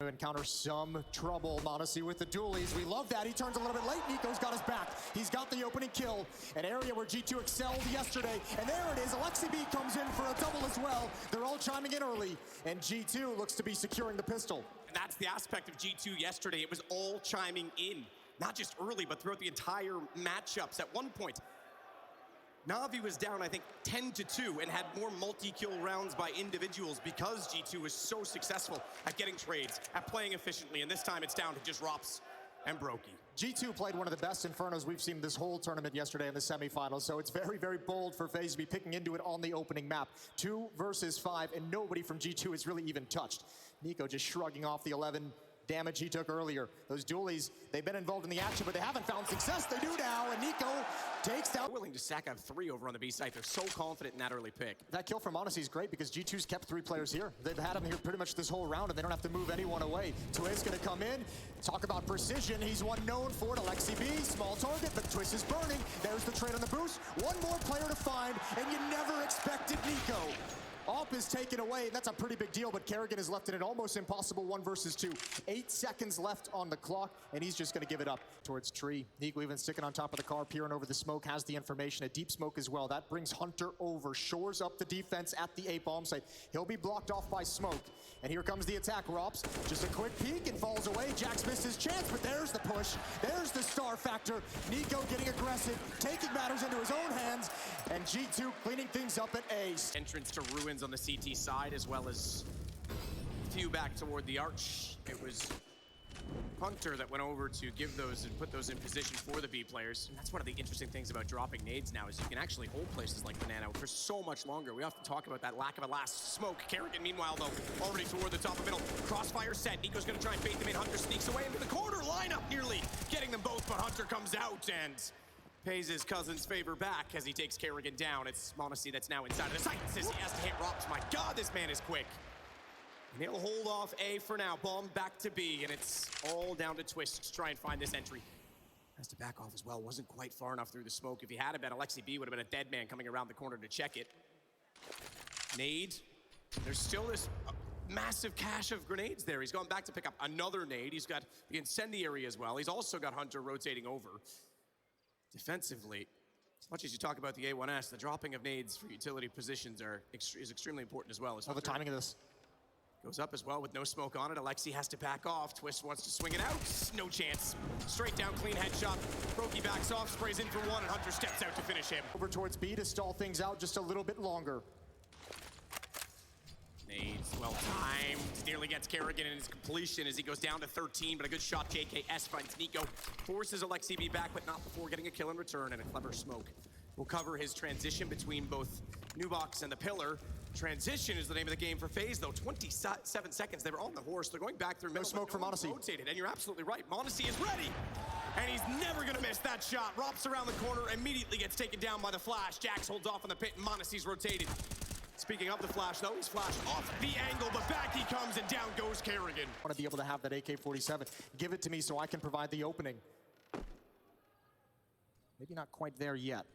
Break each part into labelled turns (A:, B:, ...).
A: Encounter some trouble. Modesty with the dualies. We love that. He turns a little bit late. Nico's got his back. He's got the opening kill. An area where G2 excelled yesterday. And there it is. Alexi B comes in for a double as well. They're all chiming in early. And G2 looks to be securing the pistol.
B: And that's the aspect of G2 yesterday. It was all chiming in. Not just early, but throughout the entire matchups. At one point, Na'Vi was down, I think, 10-2 and had more multi-kill rounds by individuals because G2 was so successful at getting trades, at playing efficiently, and this time it's down to just Rops and Brokey.
A: G2 played one of the best Infernos we've seen this whole tournament yesterday in the semifinals, so it's very, very bold for Faze to be picking into it on the opening map. 2 versus 5, and nobody from G2 is really even touched. Nico just shrugging off the 11 damage he took earlier. Those dualies, they've been involved in the action, but they haven't found success. They do now, and Nico takes down.
B: They're willing to sack out 3 over on the B site. They're so confident in that early pick.
A: That kill from Odyssey is great because G2's kept 3 players here. They've had them here pretty much this whole round, and they don't have to move anyone away. Twist gonna come in. Talk about precision. He's one known for it. Alexi B, small target, but Twist is burning. There's the trade on the boost. One more player to find, and you never expected Nico. Op is taken away, and that's a pretty big deal, but Kerrigan has left it an almost impossible 1 versus 2. 8 seconds left on the clock, and he's just gonna give it up towards Tree. Nico even sticking on top of the car, peering over the smoke, has the information, a deep smoke as well. That brings Hunter over, shores up the defense at the A bomb site. He'll be blocked off by smoke, and here comes the attack. Rops, just a quick peek and falls away. Jax missed his chance, but there's the push. There's the star factor. Nico getting aggressive, taking matters into his own hands, and G2 cleaning things up at A.
B: Entrance to Ruins on the CT side, as well as a few back toward the arch. It was Hunter that went over to give those and put those in position for the B players. And that's one of the interesting things about dropping nades now, is you can actually hold places like Banana for so much longer. We often talk about that lack of a last smoke. Kerrigan, meanwhile, though, already toward the top of middle. Crossfire set. Nico's gonna try and bait them in. Hunter sneaks away into the corner. Lineup nearly getting them both, but Hunter comes out and pays his cousin's favor back as he takes Kerrigan down. It's Monacy that's now inside of the sight. Says he has to hit Rops. My God, this man is quick. And he'll hold off A for now. Bomb back to B, and it's all down to Twist to try and find this entry. Has to back off as well. Wasn't quite far enough through the smoke. If he had been, Alexi B would have been a dead man coming around the corner to check it. Nade. There's still this massive cache of grenades there. He's gone back to pick up another nade. He's got the incendiary as well. He's also got Hunter rotating over. Defensively, as much as you talk about the A1S, the dropping of nades for utility positions is extremely important as well.
A: Oh, the timing of this.
B: Goes up as well with no smoke on it. Alexi has to back off. Twist wants to swing it out. No chance. Straight down, clean headshot. Brokey backs off, sprays in for 1, and Hunter steps out to finish him.
A: Over towards B to stall things out just a little bit longer.
B: Nades, well timed. Nearly gets Kerrigan in his completion as he goes down to 13, but a good shot. JKS finds Nico. Forces Alexi B back, but not before getting a kill in return, and a clever smoke will cover his transition between both Nubox and the pillar. Transition is the name of the game for Faze, though. 27 seconds. They were on the horse. They're going back through middle.
A: No smoke from Monacy.
B: Rotated, and you're absolutely right. Monacy is ready, and he's never going to miss that shot. Rops around the corner, immediately gets taken down by the flash. Jax holds off on the pit, and Monacy's rotated. Speaking of the flash, though, he's flashed off the angle, but back he comes, and down goes Kerrigan.
A: I want to be able to have that AK-47. Give it to me so I can provide the opening. Maybe not quite there yet.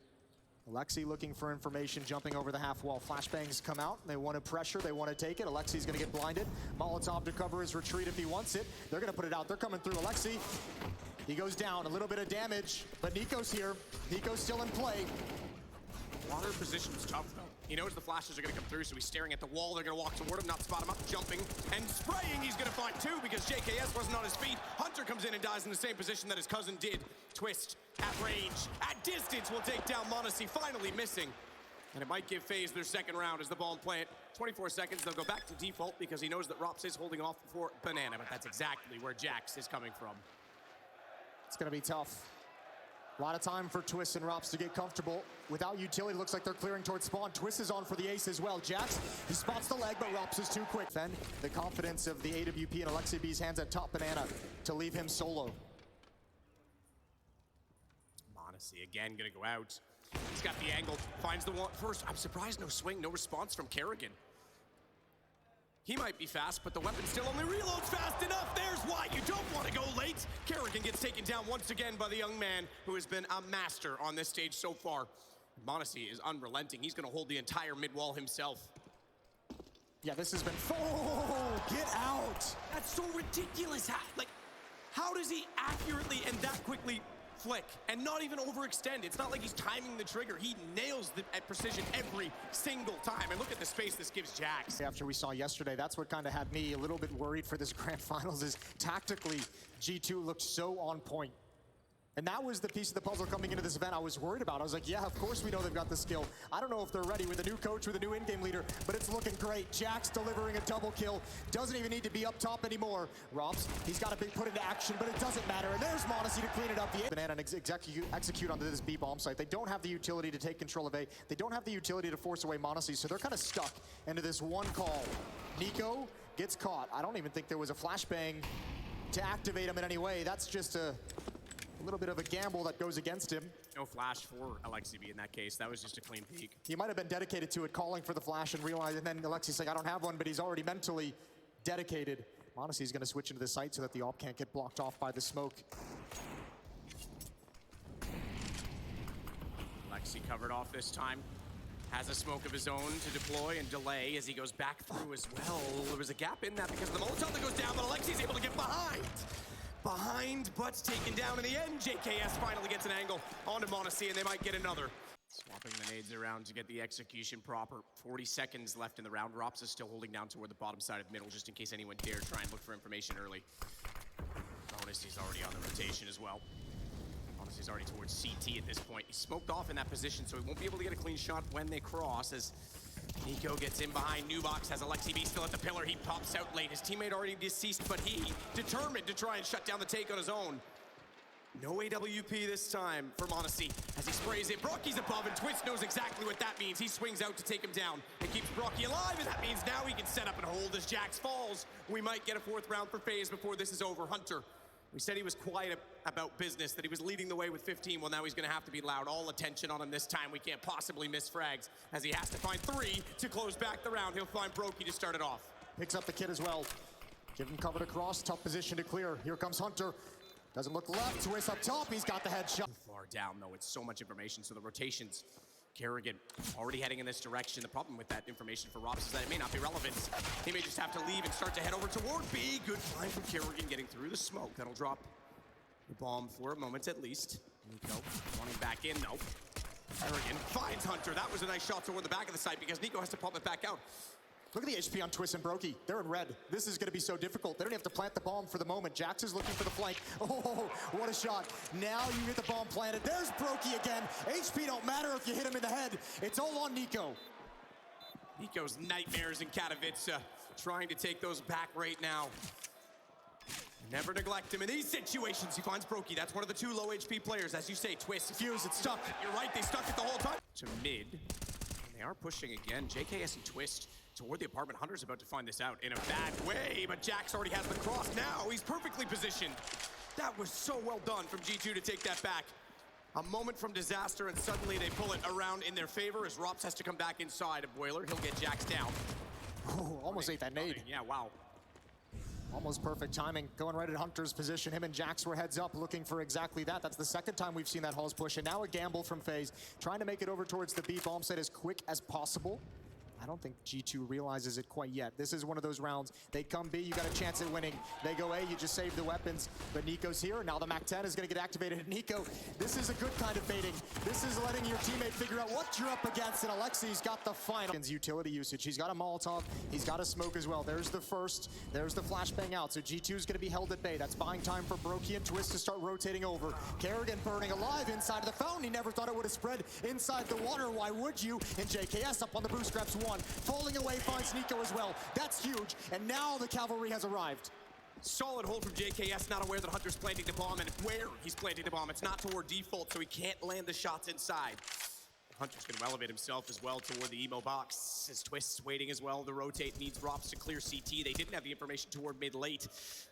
A: Alexi looking for information, jumping over the half wall. Flashbangs come out. They want to pressure. They want to take it. Alexi's going to get blinded. Molotov to cover his retreat if he wants it. They're going to put it out. They're coming through. Alexi, he goes down. A little bit of damage, but Nico's here. Nico's still in play.
B: Water position's tough, though. He knows the flashes are going to come through, so he's staring at the wall. They're going to walk toward him, not spot him up, jumping and spraying. He's going to find 2 because JKS wasn't on his feet. Hunter comes in and dies in the same position that his cousin did. Twist at range, at distance, will take down Monacy, finally missing. And it might give Faze their second round as the ball plant. 24 seconds, they'll go back to default because he knows that Rops is holding off for Banana, but that's exactly where Jax is coming from.
A: It's going to be tough. A lot of time for Twist and Rops to get comfortable. Without utility, looks like they're clearing towards spawn. Twist is on for the ace as well. Jax, he spots the leg, but Rops is too quick. Then the confidence of the AWP and Alexi B's hands at top Banana to leave him solo.
B: Monacy again gonna go out. He's got the angle, finds the one first. I'm surprised no swing, no response from Kerrigan. He might be fast, but the weapon still only reloads fast enough. There's why you don't want to go late. Kerrigan gets taken down once again by the young man who has been a master on this stage so far. Monacy is unrelenting. He's going to hold the entire mid wall himself.
A: Yeah, this has been, oh, get out.
B: That's so ridiculous. How does he accurately and that quickly flick and not even overextend? It's not like he's timing the trigger. He nails the at precision every single time. And look at the space this gives Jax.
A: After we saw yesterday, that's what kind of had me a little bit worried for this grand finals is tactically, G2 looked so on point. And that was the piece of the puzzle coming into this event I was worried about. I was like, yeah, of course we know they've got the skill. I don't know if they're ready with a new coach, with a new in-game leader, but it's looking great. Jax delivering a double kill. Doesn't even need to be up top anymore. Robs, he's got to be put into action, but it doesn't matter. And there's Monacy to clean it up. The Banana and execute onto this B bomb site. They don't have the utility to take control of A. They don't have the utility to force away Monacy, so they're kind of stuck into this one call. Nico gets caught. I don't even think there was a flashbang to activate him in any way. That's just a little bit of a gamble that goes against him.
B: No flash for Alexi in that case. That was just a clean peek.
A: He might have been dedicated to it, calling for the flash and realizing, and then Alexi's like, I don't have one, but he's already mentally dedicated. Monacy's gonna switch into the site so that the AWP can't get blocked off by the smoke.
B: Alexi covered off this time. Has a smoke of his own to deploy and delay as he goes back through as well. There was a gap in that because of the Molotov that goes down, but Alexi's able to get behind, but taken down in the end. JKS finally gets an angle onto Monacy, and they might get another. Swapping the nades around to get the execution proper. 40 seconds left in the round. Rops is still holding down toward the bottom side of the middle, just in case anyone dare try and look for information early. Monacy's already on the rotation as well. Monacy's already towards CT at this point. He's smoked off in that position, so he won't be able to get a clean shot when they cross, as Nico gets in behind. Nubox has Alexi B still at the pillar. He pops out late. His teammate already deceased, but he determined to try and shut down the take on his own. No AWP this time for Monacy as he sprays it. Brocky's above, and Twist knows exactly what that means. He swings out to take him down and keeps Brocky alive, and that means now he can set up and hold as Jax falls. We might get a fourth round for Faze before this is over. Hunter, we said he was quiet about business, that he was leading the way with 15. Well, now he's going to have to be loud. All attention on him this time. We can't possibly miss frags as he has to find 3 to close back the round. He'll find Brokey to start it off.
A: Picks up the kid as well. Give him covered across. Tough position to clear. Here comes Hunter. Doesn't look left. Twist up top. He's got the headshot.
B: Far down, though. It's so much information. So the rotations. Kerrigan already heading in this direction. The problem with that information for Robs is that it may not be relevant. He may just have to leave and start to head over toward B. Good find from Kerrigan getting through the smoke. That'll drop the bomb for a moment at least. Nico running back in, though. Kerrigan finds Hunter. That was a nice shot toward the back of the site because Nico has to pump it back out.
A: Look at the HP on Twist and Brokey. They're in red. This is going to be so difficult. They don't have to plant the bomb for the moment. Jax is looking for the flank. Oh, what a shot. Now you get the bomb planted. There's Brokey again. HP don't matter if you hit him in the head. It's all on Nico.
B: Nico's nightmares in Katowice, trying to take those back right now. Never neglect him in these situations. He finds Brokey. That's one of the 2 low HP players. As you say, Twist.
A: Fuse, it's stuck.
B: You're right, they stuck it the whole time. To mid. And they are pushing again. JKS and Twist toward the apartment. Hunter's about to find this out in a bad way, but Jax already has the cross now. He's perfectly positioned. That was so well done from G2 to take that back. A moment from disaster, and suddenly they pull it around in their favor as Rops has to come back inside of Boiler. He'll get Jax down.
A: Oh, almost ate that nade.
B: Yeah, wow.
A: Almost perfect timing. Going right at Hunter's position. Him and Jax were heads up looking for exactly that. That's the second time we've seen that Halls push. And now a gamble from Faze. Trying to make it over towards the B bomb site as quick as possible. I don't think G2 realizes it quite yet. This is one of those rounds. They come B, you got a chance at winning. They go A, you just save the weapons. But Nico's here. Now the MAC-10 is going to get activated. Nico, this is a good kind of baiting. This is letting your teammate figure out what you're up against. And Alexi's got the final utility usage. He's got a Molotov. He's got a smoke as well. There's the first. There's the flashbang out. So G2 is going to be held at bay. That's buying time for Brokey and Twist to start rotating over. Kerrigan burning alive inside of the fountain. He never thought it would have spread inside the water. Why would you? And JKS up on the bootstraps 1. Falling away finds Nico as well. That's huge. And now the cavalry has arrived.
B: Solid hold from JKS, not aware that Hunter's planting the bomb, and where he's planting the bomb. It's not toward default, so he can't land the shots inside. Hunter's going to elevate himself as well toward the emo box. His Twist's waiting as well. The rotate needs Rops to clear CT. They didn't have the information toward mid-late,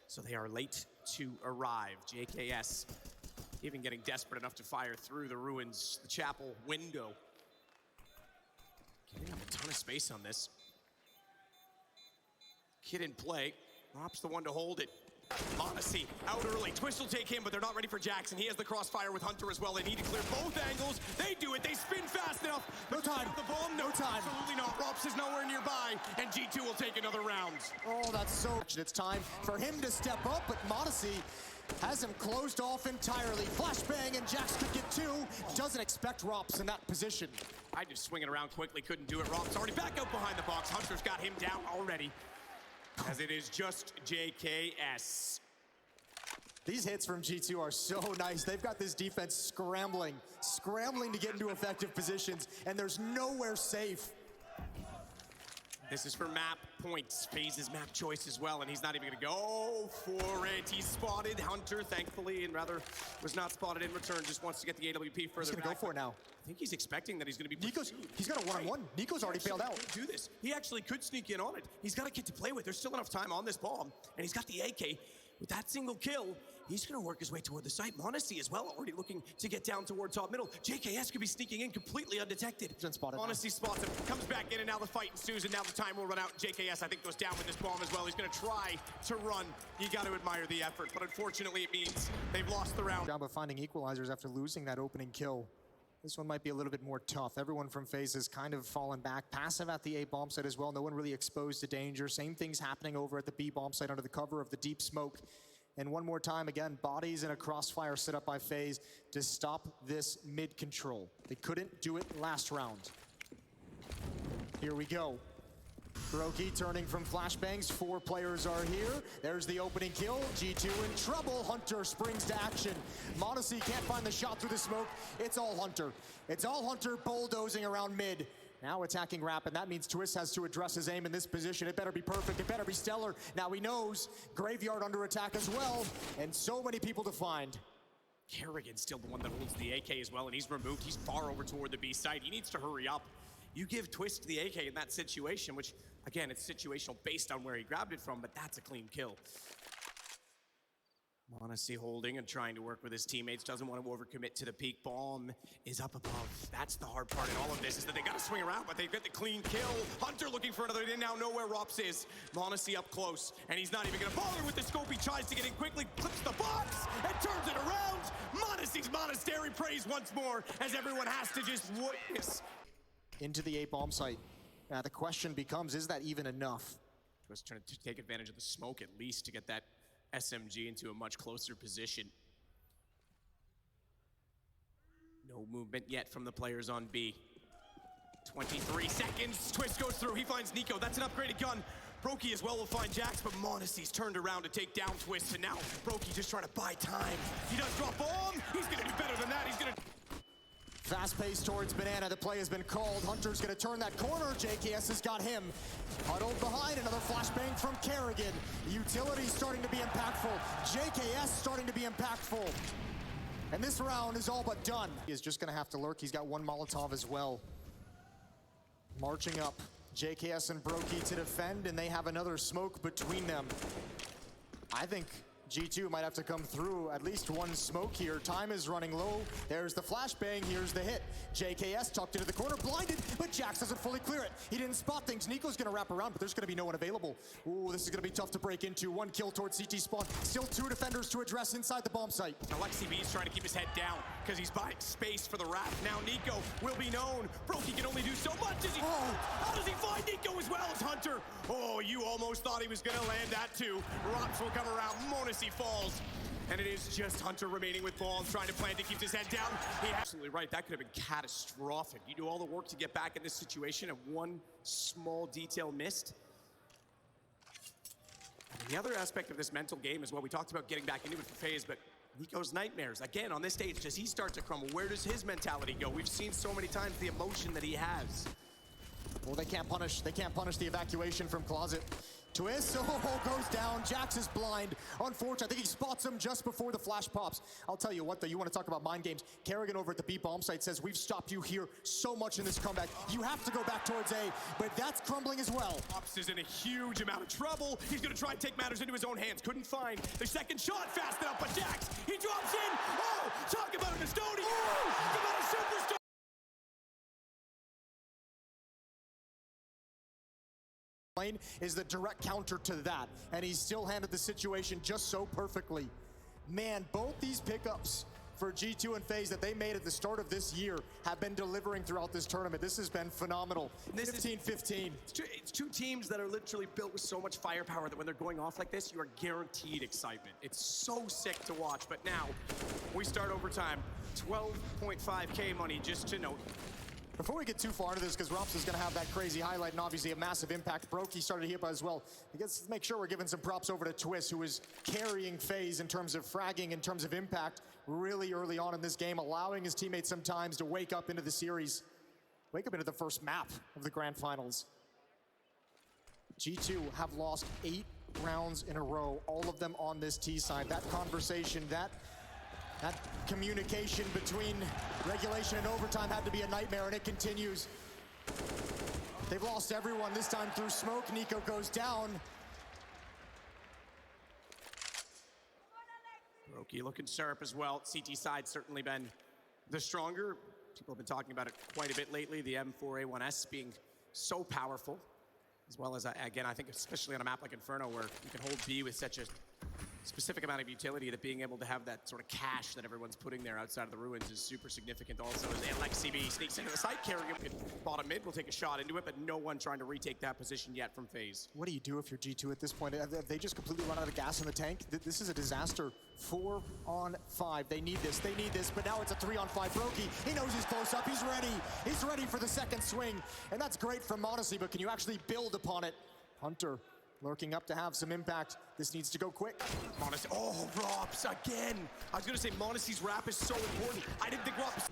B: so they are late to arrive. JKS even getting desperate enough to fire through the ruins, the chapel window. Giving up a ton of space on this. Kid in play. Rops the one to hold it. Odyssey out early. Twist will take him, but they're not ready for Jackson. He has the crossfire with Hunter as well. They need to clear both angles. They do it. They spin fast enough.
A: No time.
B: The bomb, no time. Absolutely not. Rops is nowhere nearby, and G2 will take another round.
A: Oh, that's so... It's time for him to step up, but Odyssey has him closed off entirely. Flashbang, and Jax could get two. Doesn't expect Rops in that position.
B: I just swing it around quickly. Couldn't do it. Rops already back out behind the box. Hunter's got him down already, as it is just JKS.
A: These hits from G2 are so nice. They've got this defense scrambling to get into effective positions, and there's nowhere safe.
B: This is for map points. Faze's map choice as well, and he's not even gonna go for it. He's spotted Hunter, thankfully, and rather was not spotted in return. Just wants to get the AWP further
A: He's gonna go for it now.
B: I think he's expecting that he's gonna be pursued.
A: He's got a one-on-one. Nico's already failed out.
B: Do this. He actually could sneak in on it. He's got a kid to play with. There's still enough time on this bomb, and he's got the AK. With that single kill, he's gonna work his way toward the site. Monacy as well, already looking to get down toward top middle. JKS could be sneaking in completely undetected. Monacy spots him, comes back in, and now the fight ensues, and now the time will run out. JKS, I think, goes down with this bomb as well. He's gonna try to run. You gotta admire the effort, but unfortunately it means they've lost the round.
A: Job of finding equalizers after losing that opening kill. This one might be a little bit more tough. Everyone from Faze has kind of fallen back. Passive at the A bomb site as well. No one really exposed to danger. Same things happening over at the B bomb site under the cover of the deep smoke. And one more time, again, bodies in a crossfire set up by Faze to stop this mid control. They couldn't do it last round. Here we go. Brokey turning from flashbangs. 4 players are here. There's the opening kill. G2 in trouble. Hunter springs to action. Monacy can't find the shot through the smoke. It's all Hunter. It's all Hunter bulldozing around mid. Now attacking Rapid. That means Twist has to address his aim in this position. It better be perfect. It better be stellar. Now he knows. Graveyard under attack as well. And so many people to find.
B: Kerrigan's still the one that holds the AK as well, and he's removed. He's far over toward the B side. He needs to hurry up. You give Twist the AK in that situation, which, again, it's situational based on where he grabbed it from, but that's a clean kill. Monacy holding and trying to work with his teammates. Doesn't want to overcommit to the peak. Bomb is up above. That's the hard part in all of this, is that they got to swing around, but they get the clean kill. Hunter looking for another. They now know where Rops is. Monacy up close, and he's not even going to bother with the scope. He tries to get in quickly, clips the box, and turns it around. Monacy's monastery prays once more, as everyone has to just witness.
A: Into the A bomb site. Now the question becomes, is that even enough?
B: Twist trying to take advantage of the smoke at least to get that SMG into a much closer position. No movement yet from the players on B. 23 seconds, Twist goes through, he finds Nico, that's an upgraded gun. Brokey as well will find Jax, but Monacy's turned around to take down Twist, and now Brokey just trying to buy time. He does drop bomb, he's gonna do better than that, he's gonna...
A: Fast pace towards Banana, the play has been called. Hunter's gonna turn that corner, JKS has got him. Huddled behind, another flashbang from Kerrigan. Utility starting to be impactful. JKS starting to be impactful. And this round is all but done. He is just gonna have to lurk, he's got one Molotov as well. Marching up, JKS and Brokey to defend, and they have another smoke between them. I think G2 might have to come through at least one smoke here. Time is running low. There's the flashbang, here's the hit. JKS tucked into the corner, blinded, but Jax doesn't fully clear it. He didn't spot things. Nico's gonna wrap around, but there's gonna be no one available. Ooh, this is gonna be tough to break into. One kill towards CT spawn. Still 2 defenders to address inside the bomb site.
B: Alexi B is trying to keep his head down because he's buying space for the wrap. Now Nico will be known. Brokey can only do so much. How does he find Nico as well as Hunter? Oh, you almost thought he was gonna land that too. Rops will come around. Monacy falls. And it is just Hunter remaining with balls, trying to plan to keep his head down. He's absolutely right. That could have been catastrophic. You do all the work to get back in this situation, and one small detail missed. And the other aspect of this mental game is what we talked about, getting back into it for Faze, but Nico's nightmares. Again, on this stage, does he start to crumble? Where does his mentality go? We've seen so many times the emotion that he has.
A: Well, they can't punish the evacuation from Closet. Twist, oh, goes down. Jax is blind. Unfortunately, I think he spots him just before the flash pops. I'll tell you what, though, you want to talk about mind games. Kerrigan over at the B bomb site says, we've stopped you here so much in this comeback. You have to go back towards A, but that's crumbling as well.
B: Ops is in a huge amount of trouble. He's going to try and take matters into his own hands. Couldn't find the second shot fast enough, but Jax, he drops in. Oh, talk about a custodian. Talk about a superstar.
A: lane is the direct counter to that. And he still handled the situation just so perfectly. Man, both these pickups for G2 and Faze that they made at the start of this year have been delivering throughout this tournament. This has been phenomenal. 15-15.
B: It's two teams that are literally built with so much firepower that when they're going off like this, you are guaranteed excitement. It's so sick to watch. But now, we start overtime. 12.5K money, just to note.
A: Before we get too far into this, because Rops is going to have that crazy highlight and obviously a massive impact. Brokey started here as well. Let's make sure we're giving some props over to Twist, who is carrying Faze in terms of fragging, in terms of impact, really early on in this game, allowing his teammates sometimes to wake up into the series, wake up into the first map of the grand finals. G2 have lost 8 rounds in a row, all of them on this T side. That conversation, that communication between regulation and overtime had to be a nightmare, and it continues. They've lost everyone, this time through smoke. Nico goes down.
B: Brokey looking sharp as well. CT side certainly been the stronger. People have been talking about it quite a bit lately. The M4A1S being so powerful, as well as, again, I think especially on a map like Inferno, where you can hold B with such a specific amount of utility, that being able to have that sort of cash that everyone's putting there outside of the ruins is super significant. Also, as LXCB sneaks into the site, carrying him bottom mid, will take a shot into it, but no one trying to retake that position yet from Faze.
A: What do you do if you're G2 at this point? Have they just completely run out of gas in the tank? This is a disaster. 4 on 5. They need this, but now it's a 3 on 5. Brokey, he knows he's close up, he's ready. He's ready for the second swing, and that's great from Modesty, but can you actually build upon it? Hunter lurking up to have some impact. This needs to go quick.
B: Modesty, oh, Rops again. I was gonna say Modesty's wrap is so important. I didn't think Rops.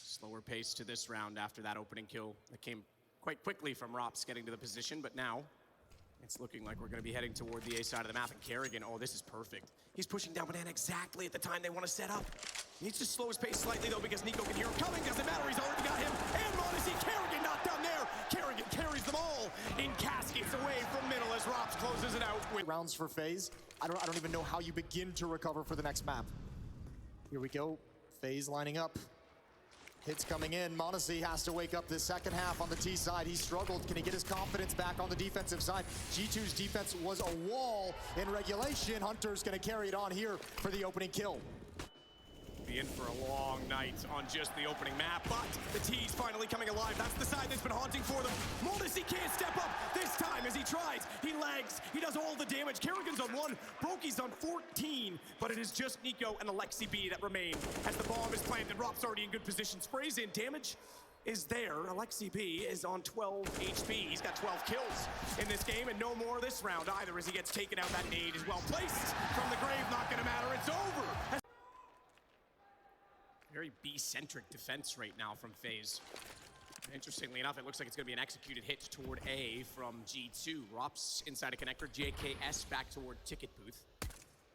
B: Slower pace to this round after that opening kill that came quite quickly from Rops getting to the position, but now it's looking like we're gonna be heading toward the A side of the map, and Kerrigan, oh, this is perfect. He's pushing down Banana exactly at the time they want to set up. Needs to slow his pace slightly though, because Nico can hear him coming. Doesn't matter, he's already got him. And Modesty, Kerrigan not down there. Kerrigan carries them all in caskets away from middle as Rops closes it out with
A: rounds for Faze. I don't even know how you begin to recover for the next map. Here we go. Faze lining up. Hits coming in. Modesty has to wake up this second half on the T side. He struggled. Can he get his confidence back on the defensive side? G2's defense was a wall in regulation. Hunter's going to carry it on here for the opening kill.
B: Be in for a long night on just the opening map, but the T's finally coming alive. That's the side that's been haunting for them. Modesty can't step up this time as he tries. He lags. He does all the damage. Kerrigan's on 1. Brokey's on 14, but it is just Nico and Alexi B that remain as the bomb is planted. Rob's already in good position. Sprays in. Damage is there. Alexi B is on 12 HP. He's got 12 kills in this game, and no more this round either as he gets taken out. That nade is well placed from the grave. Not going to matter. It's over. Very B-centric defense right now from Faze. Interestingly enough, it looks like it's going to be an executed hit toward A from G2. Rops inside a connector, JKS back toward ticket booth.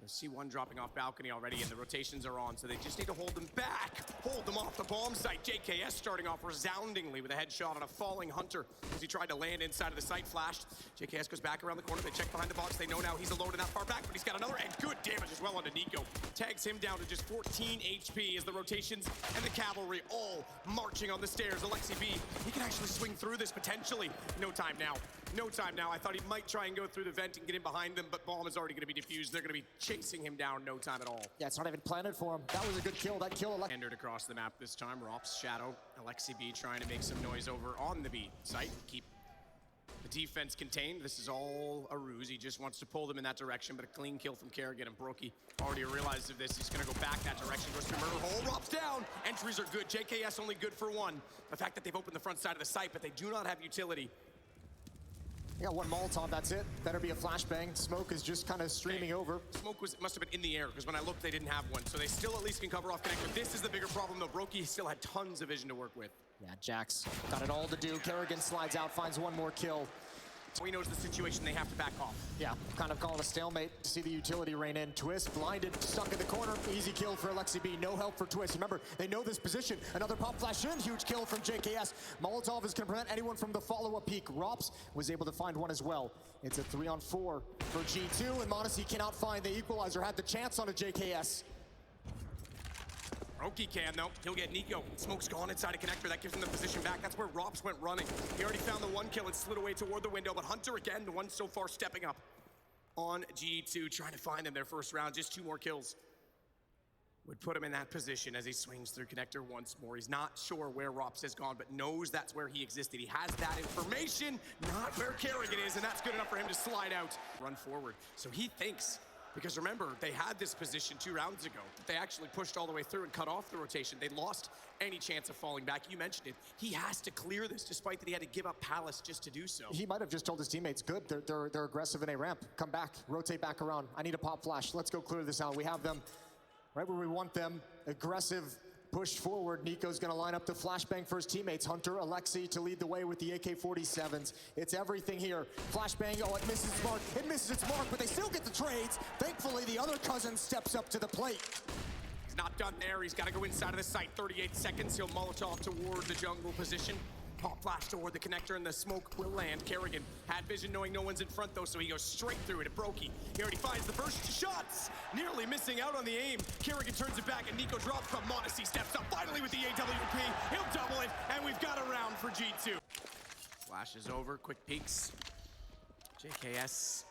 B: C1 dropping off balcony already, and the rotations are on, so they just need to hold them back. Hold them off the bomb site. JKS starting off resoundingly with a headshot on a falling Hunter as he tried to land inside of the site, flashed. JKS goes back around the corner. They check behind the box. They know now he's alone and not far back, but he's got another, and good damage as well onto Nico. Tags him down to just 14 HP as the rotations and the cavalry all marching on the stairs. Alexi B, he can actually swing through this potentially. No time now. No time now. I thought he might try and go through the vent and get in behind them, but bomb is already going to be defused. They're going to be chasing him down no time at all.
A: Yeah, it's not even planted for him. That was a good kill. That kill.
B: Entered across the map this time. Rops, Shadow, Alexi B trying to make some noise over on the B site. Keep the defense contained. This is all a ruse. He just wants to pull them in that direction, but a clean kill from Kerrigan, and Brokey already realized of this. He's going to go back that direction. Goes to murder hole. Rops down. Entries are good. JKS only good for 1. The fact that they've opened the front side of the site, but they do not have utility.
A: They got 1 Molotov, that's it. Better be a flashbang. Smoke is just kind of streaming over.
B: Smoke must have been in the air, because when I looked, they didn't have one. So they still at least can cover off connect. But this is the bigger problem, though. Brokey still had tons of vision to work with.
A: Yeah, Jax got it all to do. Kerrigan slides out, finds 1 more kill.
B: So he knows the situation, they have to back off.
A: Yeah, kind of calling a stalemate to see the utility rain in. Twist, blinded, stuck in the corner. Easy kill for Alexi B. No help for Twist. Remember, they know this position. Another pop flash in. Huge kill from JKS. Molotov is going to prevent anyone from the follow-up peek. Rops was able to find 1 as well. It's a 3 on 4 for G2, and Modesty cannot find the equalizer. Had the chance on a JKS.
B: Roki can, though. He'll get Nico. Smoke's gone inside a connector. That gives him the position back. That's where Rops went running. He already found the one kill and slid away toward the window, but Hunter, again, the one so far stepping up on G2, trying to find them their first round. Just 2 more kills would put him in that position as he swings through connector once more. He's not sure where Rops has gone, but knows that's where he existed. He has that information, not where Kerrigan is, and that's good enough for him to slide out, run forward. So he thinks, because remember, they had this position 2 rounds ago. They actually pushed all the way through and cut off the rotation. They lost any chance of falling back. You mentioned it. He has to clear this, despite that he had to give up Palace just to do so.
A: He might have just told his teammates, good, they're aggressive in a ramp. Come back, rotate back around. I need a pop flash. Let's go clear this out. We have them right where we want them. Aggressive push forward. Nico's gonna line up the flashbang for his teammates. Hunter, Alexi to lead the way with the AK-47s. It's everything here. Flashbang, oh, it misses its mark. It misses its mark, but they still get the trades. Thankfully, the other cousin steps up to the plate.
B: He's not done there. He's got to go inside of the site. 38 seconds. He'll Molotov toward the jungle position. Pop flash toward the connector, and the smoke will land. Kerrigan had vision knowing no one's in front, though, so he goes straight through it at Brokey. He already finds the first shots, nearly missing out on the aim. Kerrigan turns it back, and Nico drops from Modesty, steps up finally with the AWP. He'll double it, and we've got a round for G2. Flashes over, quick peeks. JKS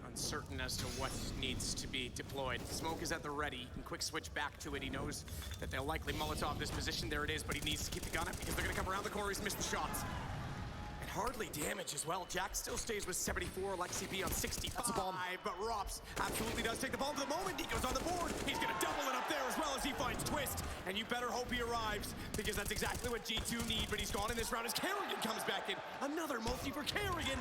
B: uncertain as to what needs to be deployed. Smoke is at the ready. He can quick switch back to it. He knows that they'll likely Molotov this position. There it is, but he needs to keep the gun up because they're going to come around the corner. He's missed the shots. And hardly damage as well. Jack still stays with 74. Lexi B on 65.
A: That's a bomb.
B: But Rops absolutely does take the bomb for the moment. Nico's on the board. He's going to double it up there as well as he finds Twist. And you better hope he arrives because that's exactly what G2 need. But he's gone in this round as Kerrigan comes back in. Another multi for Kerrigan.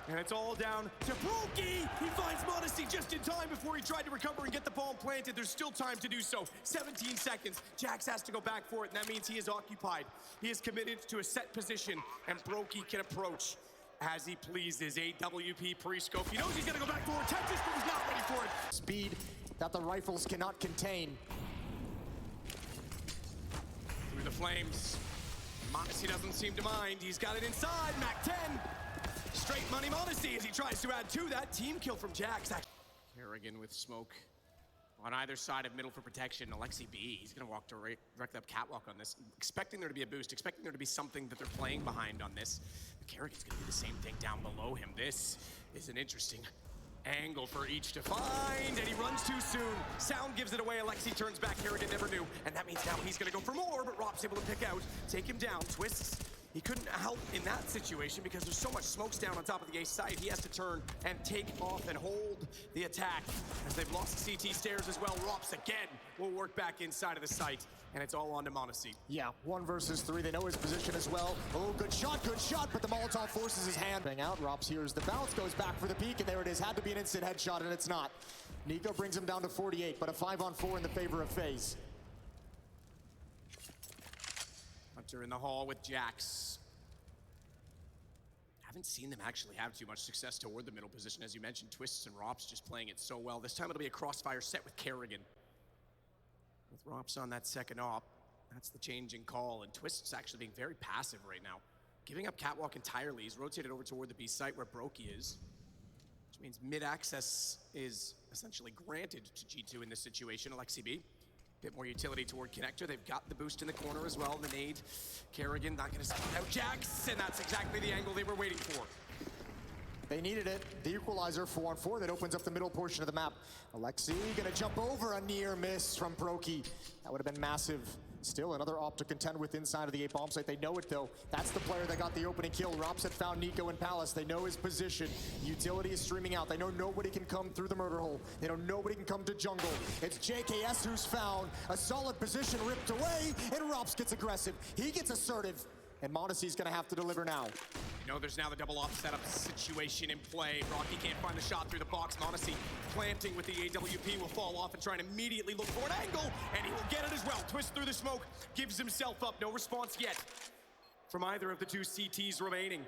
B: And it's all down to Brokey. He finds Modesty just in time before he tried to recover and get the bomb planted. There's still time to do so. 17 seconds. Jax has to go back for it, and that means he is occupied. He is committed to a set position, and Brokey can approach as he pleases. AWP pre-scope. He knows he's going to go back for it. Tetris, but he's not ready for it.
A: Speed that the rifles cannot contain.
B: Through the flames. Modesty doesn't seem to mind. He's got it inside. Mac 10. Straight money Modesty as he tries to add to that. Team kill from Jax. Kerrigan with smoke on either side of middle for protection. Alexi B, he's going to walk direct up catwalk on this. Expecting there to be a boost, expecting there to be something that they're playing behind on this. But Kerrigan's going to do the same thing down below him. This is an interesting angle for each to find, and he runs too soon. Sound gives it away. Alexi turns back. Kerrigan never knew, and that means now he's going to go for more, but Rob's able to pick out, take him down, twists. He couldn't help in that situation because there's so much smokes down on top of the A site. He has to turn and take off and hold the attack as they've lost CT stairs as well. Rops again will work back inside of the site, and it's all on to Modesty.
A: Yeah, 1 versus 3. They know his position as well. Oh, good shot, but the Molotov forces his hand. Bang out, Rops hears the bounce, goes back for the peek, and there it is. Had to be an instant headshot, and it's not. Nico brings him down to 48, but a 5-on-4 in the favor of Faze.
B: Hunter in the hall with Jax. Haven't seen them actually have too much success toward the middle position. As you mentioned, Twists and Rops just playing it so well. This time it'll be a crossfire set with Kerrigan. With Rops on that second op, that's the change in call, and Twists actually being very passive right now. Giving up catwalk entirely. He's rotated over toward the B site where Brokey is, which means mid-access is essentially granted to G2 in this situation. Alexi B. Bit more utility toward connector. They've got the boost in the corner as well. The nade. Kerrigan not going to spot out Jax, and that's exactly the angle they were waiting for.
A: They needed it. The equalizer 4-on-4 that opens up the middle portion of the map. Alexi gonna jump over a near miss from Brokey. That would have been massive. Still another op to contend with inside of the A bomb site. They know it though. That's the player that got the opening kill. Rops had found Nico in Palace. They know his position. Utility is streaming out. They know nobody can come through the murder hole. They know nobody can come to jungle. It's JKS who's found a solid position ripped away, and Rops gets aggressive. He gets assertive, and Modesty's gonna have to deliver now.
B: You know, there's now the double off setup situation in play. Rocky can't find the shot through the box. Modesty planting with the AWP will fall off and try and immediately look for an angle, and he will get it as well. Twist through the smoke, gives himself up. No response yet from either of the 2 CTs remaining.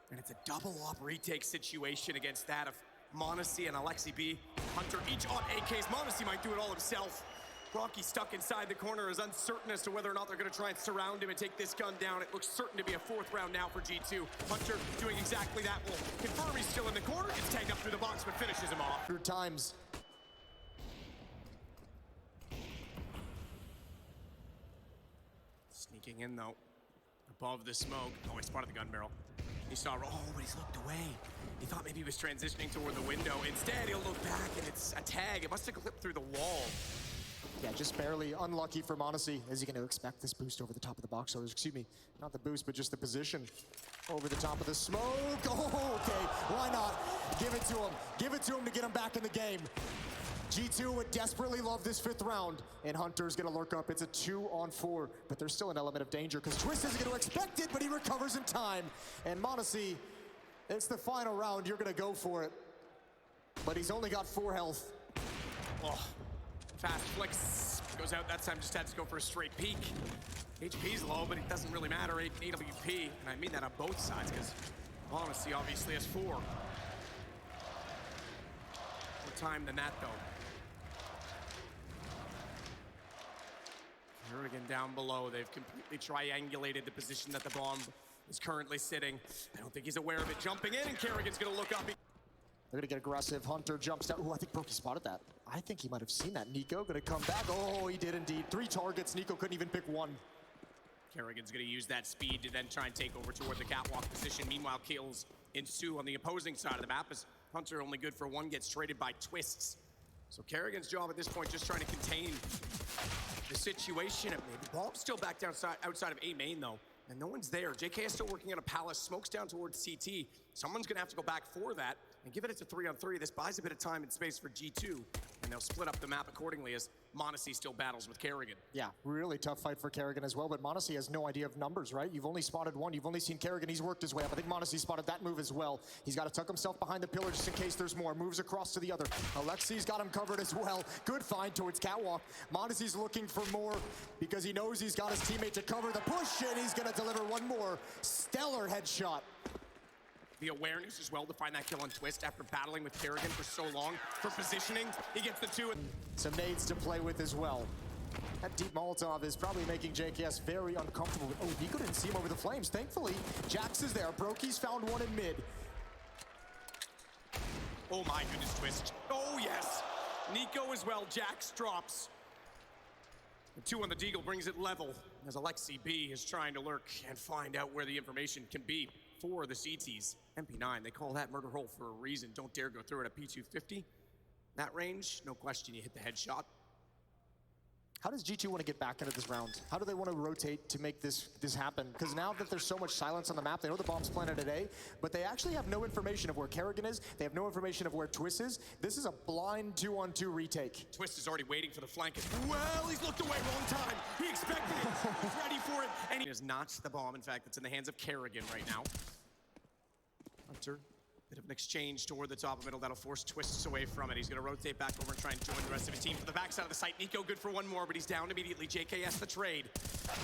B: And it's a double op retake situation against that of Modesty and Alexi B. Hunter each on AKs. Modesty might do it all himself. Rocky stuck inside the corner, is uncertain as to whether or not they're going to try and surround him and take this gun down. It looks certain to be a 4th round now for G2. Hunter doing exactly that will confirm he's still in the corner. Gets tagged up through the box, but finishes him off.
A: 100 times.
B: Peeking in though, above the smoke. Oh, he spotted the gun barrel. He saw, oh, but he's looked away. He thought maybe he was transitioning toward the window. Instead, he'll look back and it's a tag. It must have clipped through the wall.
A: Yeah, just barely unlucky for Monacy. Is he going to expect this boost over the top of the box? Or excuse me, not the boost, but just the position over the top of the smoke. Oh, okay, why not? Give it to him. Give it to him to get him back in the game. G2 would desperately love this 5th round, and Hunter's gonna lurk up. It's a 2-on-4, but there's still an element of danger because Twist isn't gonna expect it, but he recovers in time. And Monacy, it's the final round. You're gonna go for it, but he's only got 4 health.
B: Oh, fast flicks, goes out that time, just had to go for a straight peek. HP's low, but it doesn't really matter, 8 AWP, and I mean that on both sides, because Monacy obviously has 4. More time than that, though. Kerrigan down below. They've completely triangulated the position that the bomb is currently sitting. I don't think he's aware of it. Jumping in, and Kerrigan's gonna look up.
A: They're gonna get aggressive. Hunter jumps down. Oh, I think Brokey spotted that. I think he might have seen that. Nico gonna come back. Oh, he did indeed. 3 targets. Nico couldn't even pick 1.
B: Kerrigan's gonna use that speed to then try and take over toward the catwalk position. Meanwhile, kills ensue on the opposing side of the map as Hunter, only good for 1, gets traded by Twists. So Kerrigan's job at this point just trying to contain the situation. Maybe Bomb's still back down outside of A main though, and no one's there. JK is still working on a palace. Smoke's down towards CT. Someone's gonna have to go back for that and give it to 3-on-3. This buys a bit of time and space for G2, and they'll split up the map accordingly as Monacy still battles with Kerrigan.
A: Yeah, really tough fight for Kerrigan as well, but Monacy has no idea of numbers, right? You've only spotted 1. You've only seen Kerrigan. He's worked his way up. I think Monacy spotted that move as well. He's got to tuck himself behind the pillar just in case there's more. Moves across to the other. Alexi's got him covered as well. Good find towards catwalk. Monacy's looking for more because he knows he's got his teammate to cover the push, and he's going to deliver one more stellar headshot.
B: The awareness as well to find that kill on Twist after battling with Kerrigan for so long. For positioning, he gets the 2.
A: Some nades to play with as well. That deep Molotov is probably making JKS very uncomfortable. Oh, Nico didn't see him over the flames. Thankfully, Jax is there. Brokey's found 1 in mid.
B: Oh my goodness, Twist. Oh yes. Nico as well. Jax drops. The 2 on the Deagle brings it level as Alexi B is trying to lurk and find out where the information can be for the CTs. MP9, they call that murder hole for a reason. Don't dare go through it at P250. That range, no question, you hit the headshot.
A: How does G2 want to get back into this round? How do they want to rotate to make this happen? Because now that there's so much silence on the map, they know the bomb's planted at A, but they actually have no information of where Kerrigan is. They have no information of where Twist is. This is a blind 2-on-2 retake.
B: Twist is already waiting for the flank. Well, he's looked away, wrong time. He expected it, he's ready for it, and he has notched the bomb. In fact, it's in the hands of Kerrigan right now. Hunter, bit of an exchange toward the top of middle. That'll force Twists away from it. He's going to rotate back over and try and join the rest of his team for the backside of the site. Nico good for 1 more, but he's down immediately. JKS the trade.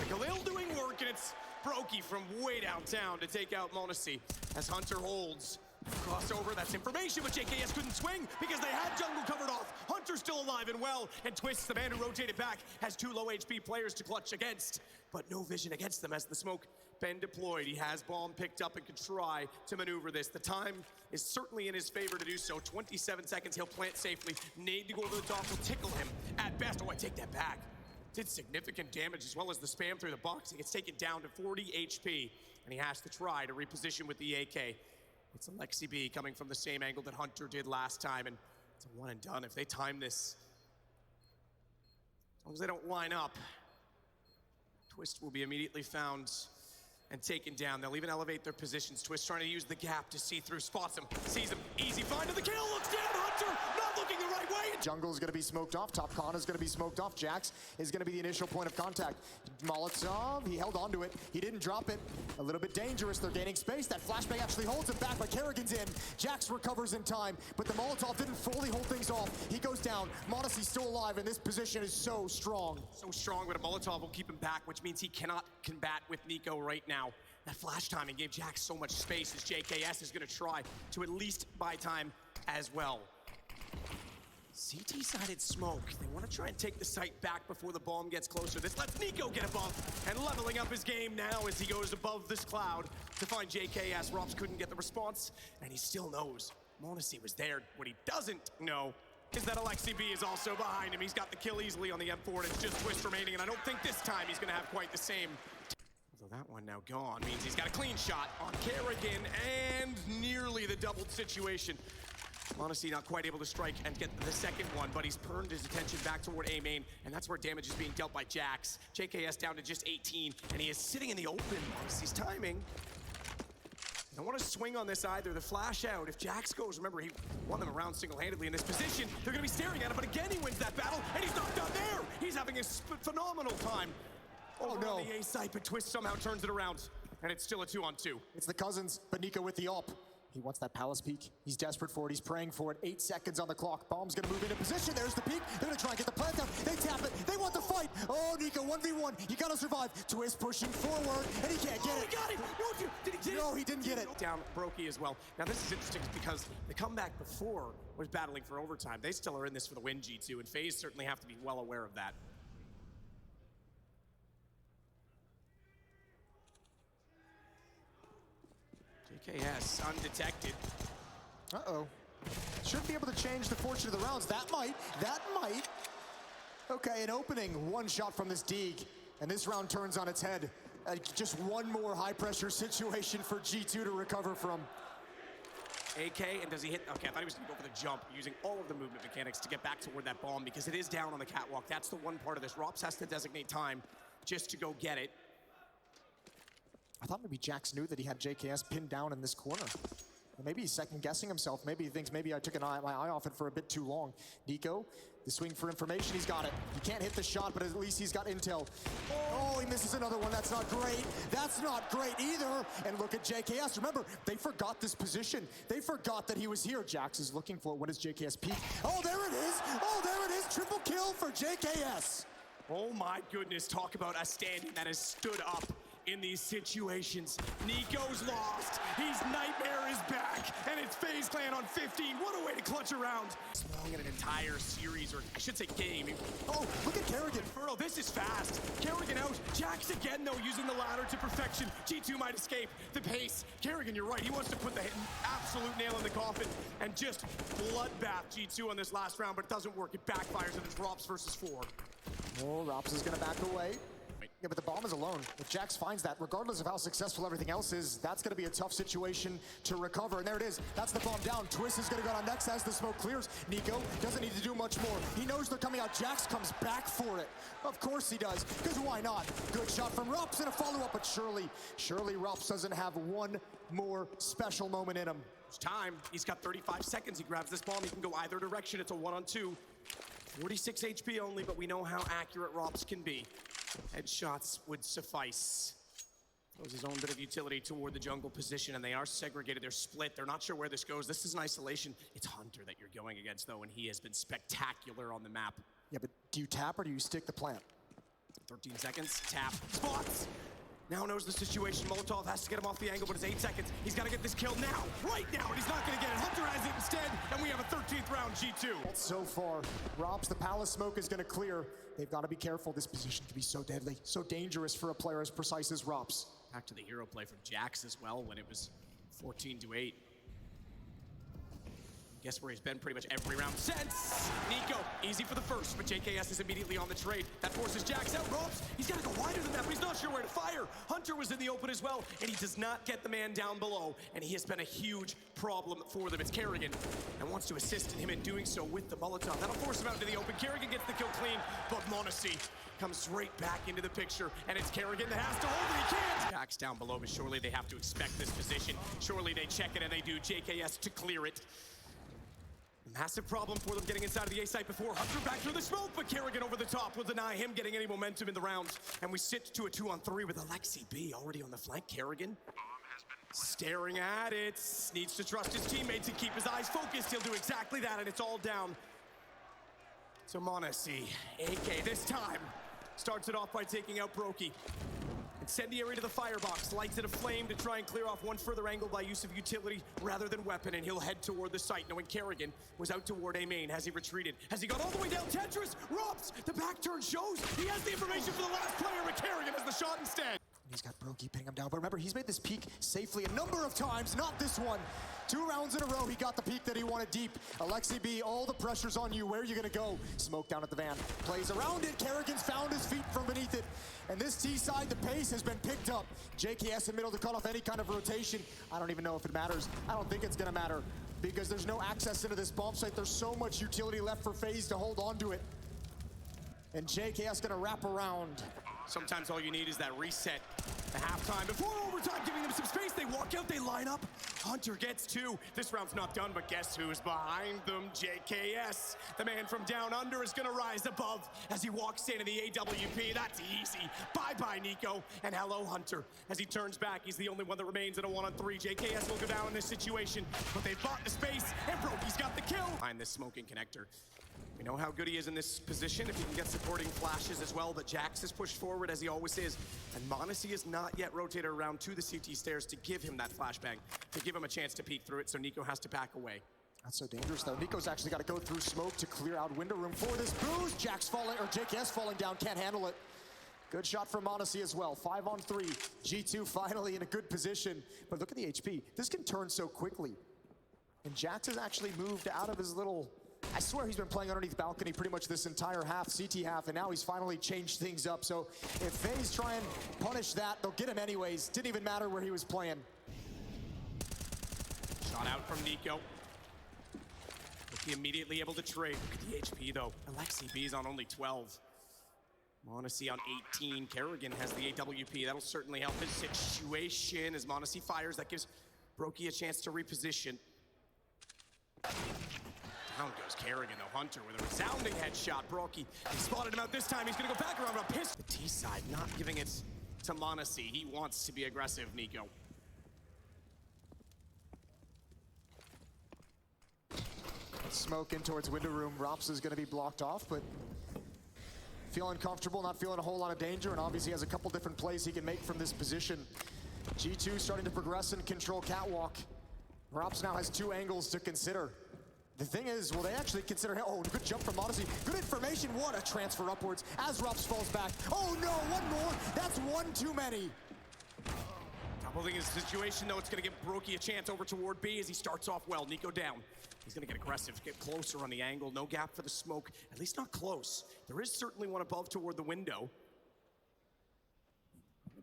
B: Khalil doing work, and it's Brokey from way downtown to take out Monacy as Hunter holds. Crossover, that's information, but JKS couldn't swing because they had jungle covered off. Hunter's still alive and well, and Twist, the man who rotated back, has 2 low HP players to clutch against, but no vision against them as the smoke been deployed. He has bomb picked up and can try to maneuver this. The time is certainly in his favor to do so. 27 seconds, he'll plant safely. Nade to go over the top will tickle him at best. Oh, I take that back. Did significant damage as well as the spam through the box. He gets taken down to 40 HP, and he has to try to reposition with the AK. It's Alexi B coming from the same angle that Hunter did last time, and it's a 1 and done. If they time this, as long as they don't line up, Twist will be immediately found and taken down. They'll even elevate their positions. Twist trying to use the gap to see through, spots him, sees him, easy find to the kill, looks down, Hunter not looking the right way.
A: Jungle's gonna be smoked off, top con is gonna be smoked off, Jax is gonna be the initial point of contact. Molotov, he held onto it, he didn't drop it. A little bit dangerous, they're gaining space. That flashbang actually holds him back, but Kerrigan's in. Jax recovers in time, but the Molotov didn't fully hold things off. He goes down, Monacy's still alive, and this position is so strong.
B: So strong, but a Molotov will keep him back, which means he cannot combat with Nico right now. That flash timing gave Jax so much space as JKS is gonna try to at least buy time as well. CT-sided smoke. They want to try and take the site back before the bomb gets closer. This lets Nico get above and leveling up his game now as he goes above this cloud to find JKS. Robs couldn't get the response, and he still knows Monacy was there. What he doesn't know is that Alexi B is also behind him. He's got the kill easily on the M4, and it's just Twist remaining, and I don't think this time he's going to have quite the same that one now gone means he's got a clean shot on Kerrigan and nearly the doubled situation. m0NESY not quite able to strike and get the second one, but he's turned his attention back toward A main, and that's where damage is being dealt by Jax. JKS down to just 18, and he is sitting in the open. m0NESY's timing. Don't want to swing on this either. The flash out. If Jax goes, remember, he won them around single-handedly in this position. They're going to be staring at him, but again, he wins that battle, and he's not done there. He's having a phenomenal time.
A: Oh, no.
B: On the A site, but Twist somehow turns it around, and it's still a 2-on-2.
A: It's the cousins, but Nico with the ult. He wants that palace peek. He's desperate for it. He's praying for it. 8 seconds on the clock. Bomb's gonna move into position. There's the peek. They're gonna try and get the plant down. They tap it. They want the fight. Oh, Nico, 1v1. You gotta survive. Twist pushing forward, and he can't get it.
B: He got it. No, did he get it?
A: No, he didn't get it.
B: Down Brokey as well. Now, this is interesting because the comeback before was battling for overtime. They still are in this for the win, G2, and FaZe certainly have to be well aware of that. JKS undetected.
A: Uh-oh. Should be able to change the fortune of the rounds. That might. Okay, an opening. One shot from this Deeg, and this round turns on its head. Just one more high-pressure situation for G2 to recover from.
B: AK, and does he hit? Okay, I thought he was going to go for the jump, using all of the movement mechanics to get back toward that bomb, because it is down on the catwalk. That's the one part of this. Rops has to designate time just to go get it.
A: I thought maybe Jax knew that he had JKS pinned down in this corner. Well, maybe he's second-guessing himself. Maybe he thinks maybe I took my eye off it for a bit too long. Nico, the swing for information, he's got it. He can't hit the shot, but at least he's got intel. Oh, he misses another one. That's not great. That's not great either. And look at JKS. Remember, they forgot this position. They forgot that he was here. Jax is looking for it. What does JKS peek? Oh, there it is. Oh, there it is. Triple kill for JKS.
B: Oh my goodness, talk about a standing that has stood up in these situations. Nico's lost. Nightmare is back, and it's FaZe Clan on 15. What a way to clutch around. Long in an entire series, or I should say game.
A: Oh, look at Kerrigan.
B: Inferno, this is fast. Kerrigan out. Jax again, though, using the ladder to perfection. G2 might escape. The pace. Kerrigan, you're right. He wants to put the absolute nail in the coffin and just bloodbath G2 on this last round, but it doesn't work. It backfires, and it's Rops versus 4.
A: Oh, Rops is going to back away. Yeah, but the bomb is alone. If Jax finds that, regardless of how successful everything else is, that's going to be a tough situation to recover. And there it is. That's the bomb down. Twist is going to go down next as the smoke clears. Nico doesn't need to do much more. He knows they're coming out. Jax comes back for it. Of course he does, because why not? Good shot from Rops and a follow-up, but surely Rops doesn't have one more special moment in him.
B: It's time. He's got 35 seconds. He grabs this bomb. He can go either direction. It's a 1-on-2. 46 HP only, but we know how accurate Rops can be. Headshots would suffice. Throws his own bit of utility toward the jungle position, and they are segregated. They're split. They're not sure where this goes. This is an isolation. It's Hunter that you're going against, though, and he has been spectacular on the map.
A: Yeah, but do you tap or do you stick the plant?
B: 13 seconds. Tap. Spots. Now knows the situation. Molotov has to get him off the angle, but it's 8 seconds. He's got to get this kill now, right now, and he's not going to get it. Hunter has it instead, and we have a 13th round G2.
A: So far, Rops, the palace smoke is going to clear. They've got to be careful. This position can be so deadly, so dangerous for a player as precise as Rops.
B: Back to the hero play from Jax as well when it was 14-8. Guess where he's been pretty much every round since. Nico, easy for the first, but JKS is immediately on the trade. That forces Jax out. Rops, he's got to go wider than that, but he's not sure where to fire. Hunter was in the open as well, and he does not get the man down below, and he has been a huge problem for them. It's Kerrigan, and wants to assist him in doing so with the Molotov. That'll force him out into the open. Kerrigan gets the kill clean, but m0NESY comes right back into the picture, and it's Kerrigan that has to hold it. He can't. Jax down below, but surely they have to expect this position. Surely they check it, and they do. JKS to clear it. Massive problem for them getting inside of the A site before. Hunter back through the smoke, but Kerrigan over the top will deny him getting any momentum in the rounds. And we sit to a 2-on-3 with IEM already on the flank. Kerrigan staring at it. Needs to trust his teammates and keep his eyes focused. He'll do exactly that, and it's all down. So m0NESY, AK this time, starts it off by taking out Brokey. Incendiary to the firebox, lights it aflame to try and clear off one further angle by use of utility rather than weapon, and he'll head toward the site, knowing Kerrigan was out toward A main. Has he retreated? Has he gone all the way down? Tetris! Rops! The back turn shows he has the information for the last player, but Kerrigan has the shot instead.
A: He's got Brokey pinning him down, but remember, he's made this peak safely a number of times, not this one. 2 rounds in a row, he got the peak that he wanted deep. Alexi B, all the pressure's on you. Where are you gonna go? Smoke down at the van. Plays around it. Kerrigan's found his feet from beneath it. And this T side, the pace has been picked up. JKS in middle to cut off any kind of rotation. I don't even know if it matters. I don't think it's gonna matter because there's no access into this bomb site. There's so much utility left for Faze to hold on to it. And JKS gonna wrap around.
B: Sometimes all you need is that reset. The halftime before overtime, giving them some space. They walk out, they line up. Hunter gets 2. This round's not done, but guess who's behind them? JKS. The man from down under is gonna rise above as he walks into the AWP. That's easy. Bye-bye, Nico. And hello, Hunter. As he turns back, he's the only one that remains in a 1-on-3. JKS will go down in this situation, but they've bought the space, and Brokey's got the kill. Behind this smoking connector. We know how good he is in this position, if he can get supporting flashes as well, but Jax is pushed forward as he always is, and m0NESY is not yet rotated around to the CT stairs to give him that flashbang, to give him a chance to peek through it, so Nico has to back away.
A: That's so dangerous, though. Nico's actually got to go through smoke to clear out window room for this boost. Jax falling, or JKS falling down, can't handle it. Good shot from m0NESY as well. 5-on-3. G2 finally in a good position, but look at the HP. This can turn so quickly. And Jax has actually moved out of his little... I swear he's been playing underneath balcony pretty much this entire half, CT half, and now he's finally changed things up. So if Faze try and punish that, they'll get him anyways. Didn't even matter where he was playing.
B: Shot out from Nico. He immediately able to trade. Look at the HP though. Alexi B's on only 12. m0NESY on 18. Kerrigan has the AWP. That'll certainly help his situation as m0NESY fires. That gives Brokey a chance to reposition. Down goes Kerrigan, though. Hunter with a resounding headshot. Brokey, he spotted him out this time. He's going to go back around a piss. The T side not giving it to m0NESY. He wants to be aggressive, Nico.
A: Smoke in towards window room. Rops is going to be blocked off, but feeling comfortable, not feeling a whole lot of danger, and obviously has a couple different plays he can make from this position. G2 starting to progress and control catwalk. Rops now has 2 angles to consider. The thing is, will they actually consider him? Oh, good jump from m0NESY. Good information. What a transfer upwards as Rops falls back. Oh no, one more. That's one too many.
B: Doubling his situation, though. It's going to give Brokey a chance over toward B as he starts off well. Nico down. He's going to get aggressive, get closer on the angle. No gap for the smoke. At least not close. There is certainly one above toward the window.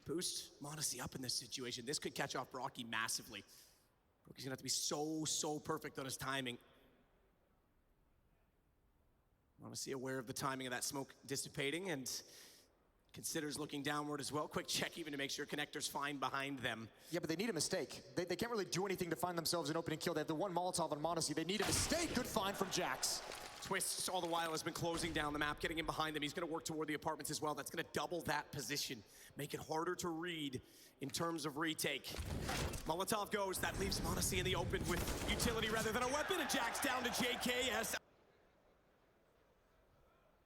B: Boost m0NESY up in this situation. This could catch off Brokey massively. Brokey's going to have to be so perfect on his timing. m0NESY aware of the timing of that smoke dissipating and considers looking downward as well. Quick check even to make sure connector's fine behind them.
A: Yeah, but they need a mistake. They can't really do anything to find themselves an opening kill. They have the one Molotov on m0NESY. They need a mistake. Good find from Jax.
B: Twists all the while has been closing down the map, getting in behind them. He's going to work toward the apartments as well. That's going to double that position, make it harder to read in terms of retake. Molotov goes. That leaves m0NESY in the open with utility rather than a weapon. And Jax down to JKS.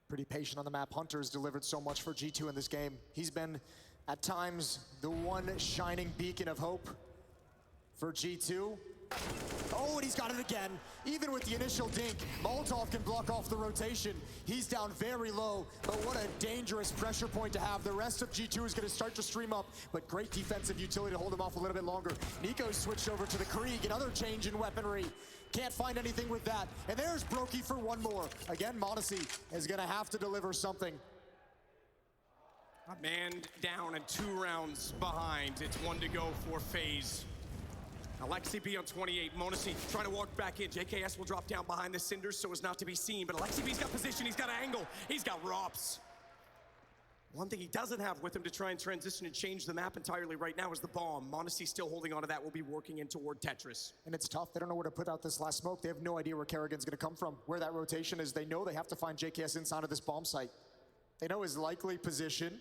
A: Pretty patient on the map. Hunter's delivered so much for G2 in this game. He's been, at times, the one shining beacon of hope for G2. Oh, and he's got it again. Even with the initial dink, Molotov can block off the rotation. He's down very low, but what a dangerous pressure point to have. The rest of G2 is going to start to stream up, but great defensive utility to hold him off a little bit longer. Nico's switched over to the Krieg, another change in weaponry. Can't find anything with that. And there's Brokey for one more. Again, m0NESY is going to have to deliver something.
B: A man down and 2 rounds behind. It's 1 to go for Faze. Alexi B on 28. m0NESY trying to walk back in. JKS will drop down behind the cinders so as not to be seen. But Alexi B's got position. He's got an angle. He's got Rops. One thing he doesn't have with him to try and transition and change the map entirely right now is the bomb. m0NESY still holding on to that. Will be working in toward Tetris.
A: And it's tough. They don't know where to put out this last smoke. They have no idea where Kerrigan's going to come from, where that rotation is. They know they have to find JKS inside of this bomb site. They know his likely position.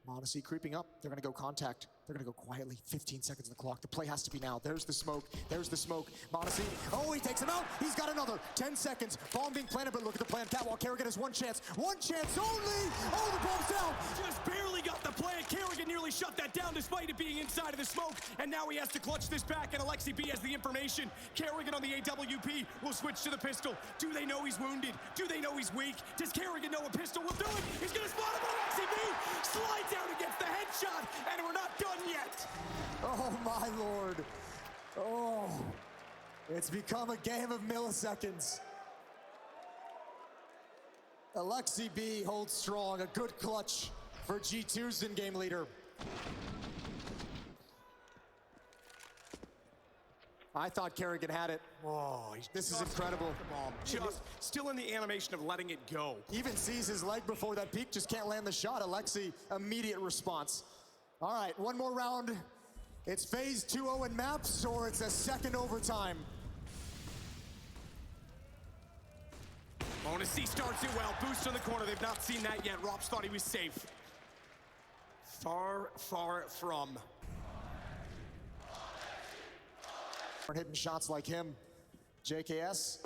A: m0NESY creeping up. They're going to go contact. They're going to go quietly. 15 seconds on the clock. The play has to be now. There's the smoke. There's the smoke. m0NESY. Oh, he takes him out. He's got another. 10 seconds. Bomb being planted, but look at the plan. Catwalk. Kerrigan has one chance. One chance only. Oh, the bomb's down.
B: Just barely got the play.
C: plan. Kerrigan nearly shut that down despite it being inside of the smoke. And now he has to clutch this back, and Alexi B has the information. Kerrigan on the AWP will switch to the pistol. Do they know he's wounded? Do they know he's weak? Does Kerrigan know a pistol will do it? He's gonna spot him, Alexi B slides out and gets the headshot, and we're not done yet.
A: Oh my Lord. Oh, it's become a game of milliseconds. Alexi B holds strong, a good clutch for G2's in-game leader. I thought Kerrigan had it.
B: Oh,
A: This is incredible.
B: The bomb. Just still in the animation of letting it go.
A: Even sees his leg before that peak, just can't land the shot. Alexi, immediate response. All right, one more round. It's Faze 2-0 in maps, or it's a second overtime.
C: Onacy starts it well. Boost in the corner. They've not seen that yet. Robs thought he was safe. Far, far from.
A: Hitting shots like him. JKS.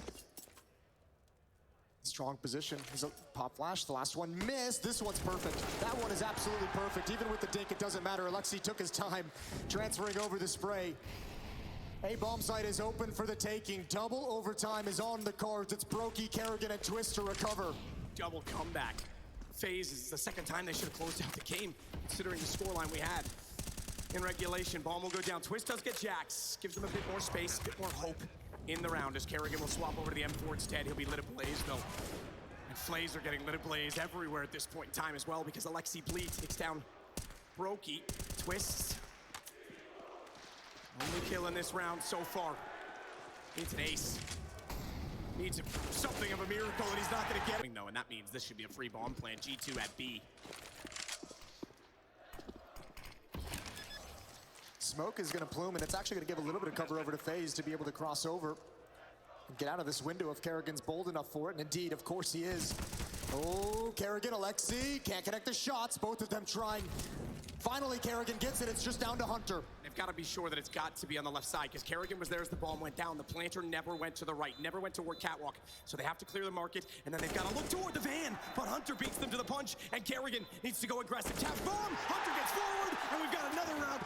A: Strong position. There's a pop flash. The last one missed. This one's perfect. That one is absolutely perfect. Even with the dink, it doesn't matter. Alexi took his time transferring over the spray. A bomb site is open for the taking. Double overtime is on the cards. It's Brokey, Kerrigan, and Twist to recover.
C: Double comeback. Faze is the second time they should have closed out the game, considering the scoreline we had. In regulation, bomb will go down. Twist does get Jax. Gives them a bit more space, a bit more hope in the round as Kerrigan will swap over to the M4 instead. He'll be lit ablaze though. And Flays are getting lit ablaze everywhere at this point in time as well because Alexi bleeds, takes down Brokey. Twists. Only kill in this round so far. Needs an ace. Needs something of a miracle and he's not gonna get it. No, and that means this should be a free bomb plan. G2 at B.
A: Smoke is going to plume, and it's actually going to give a little bit of cover over to Faze to be able to cross over and get out of this window if Kerrigan's bold enough for it. And indeed, of course he is. Oh, Kerrigan, Alexi can't connect the shots. Both of them trying. Finally, Kerrigan gets it. It's just down to Hunter.
C: They've got to be sure that it's got to be on the left side because Kerrigan was there as the bomb went down. The planter never went to the right, never went toward catwalk. So they have to clear the market, and then they've got to look toward the van. But Hunter beats them to the punch, and Kerrigan needs to go aggressive. Tap bomb, Hunter gets forward, and we've got another round.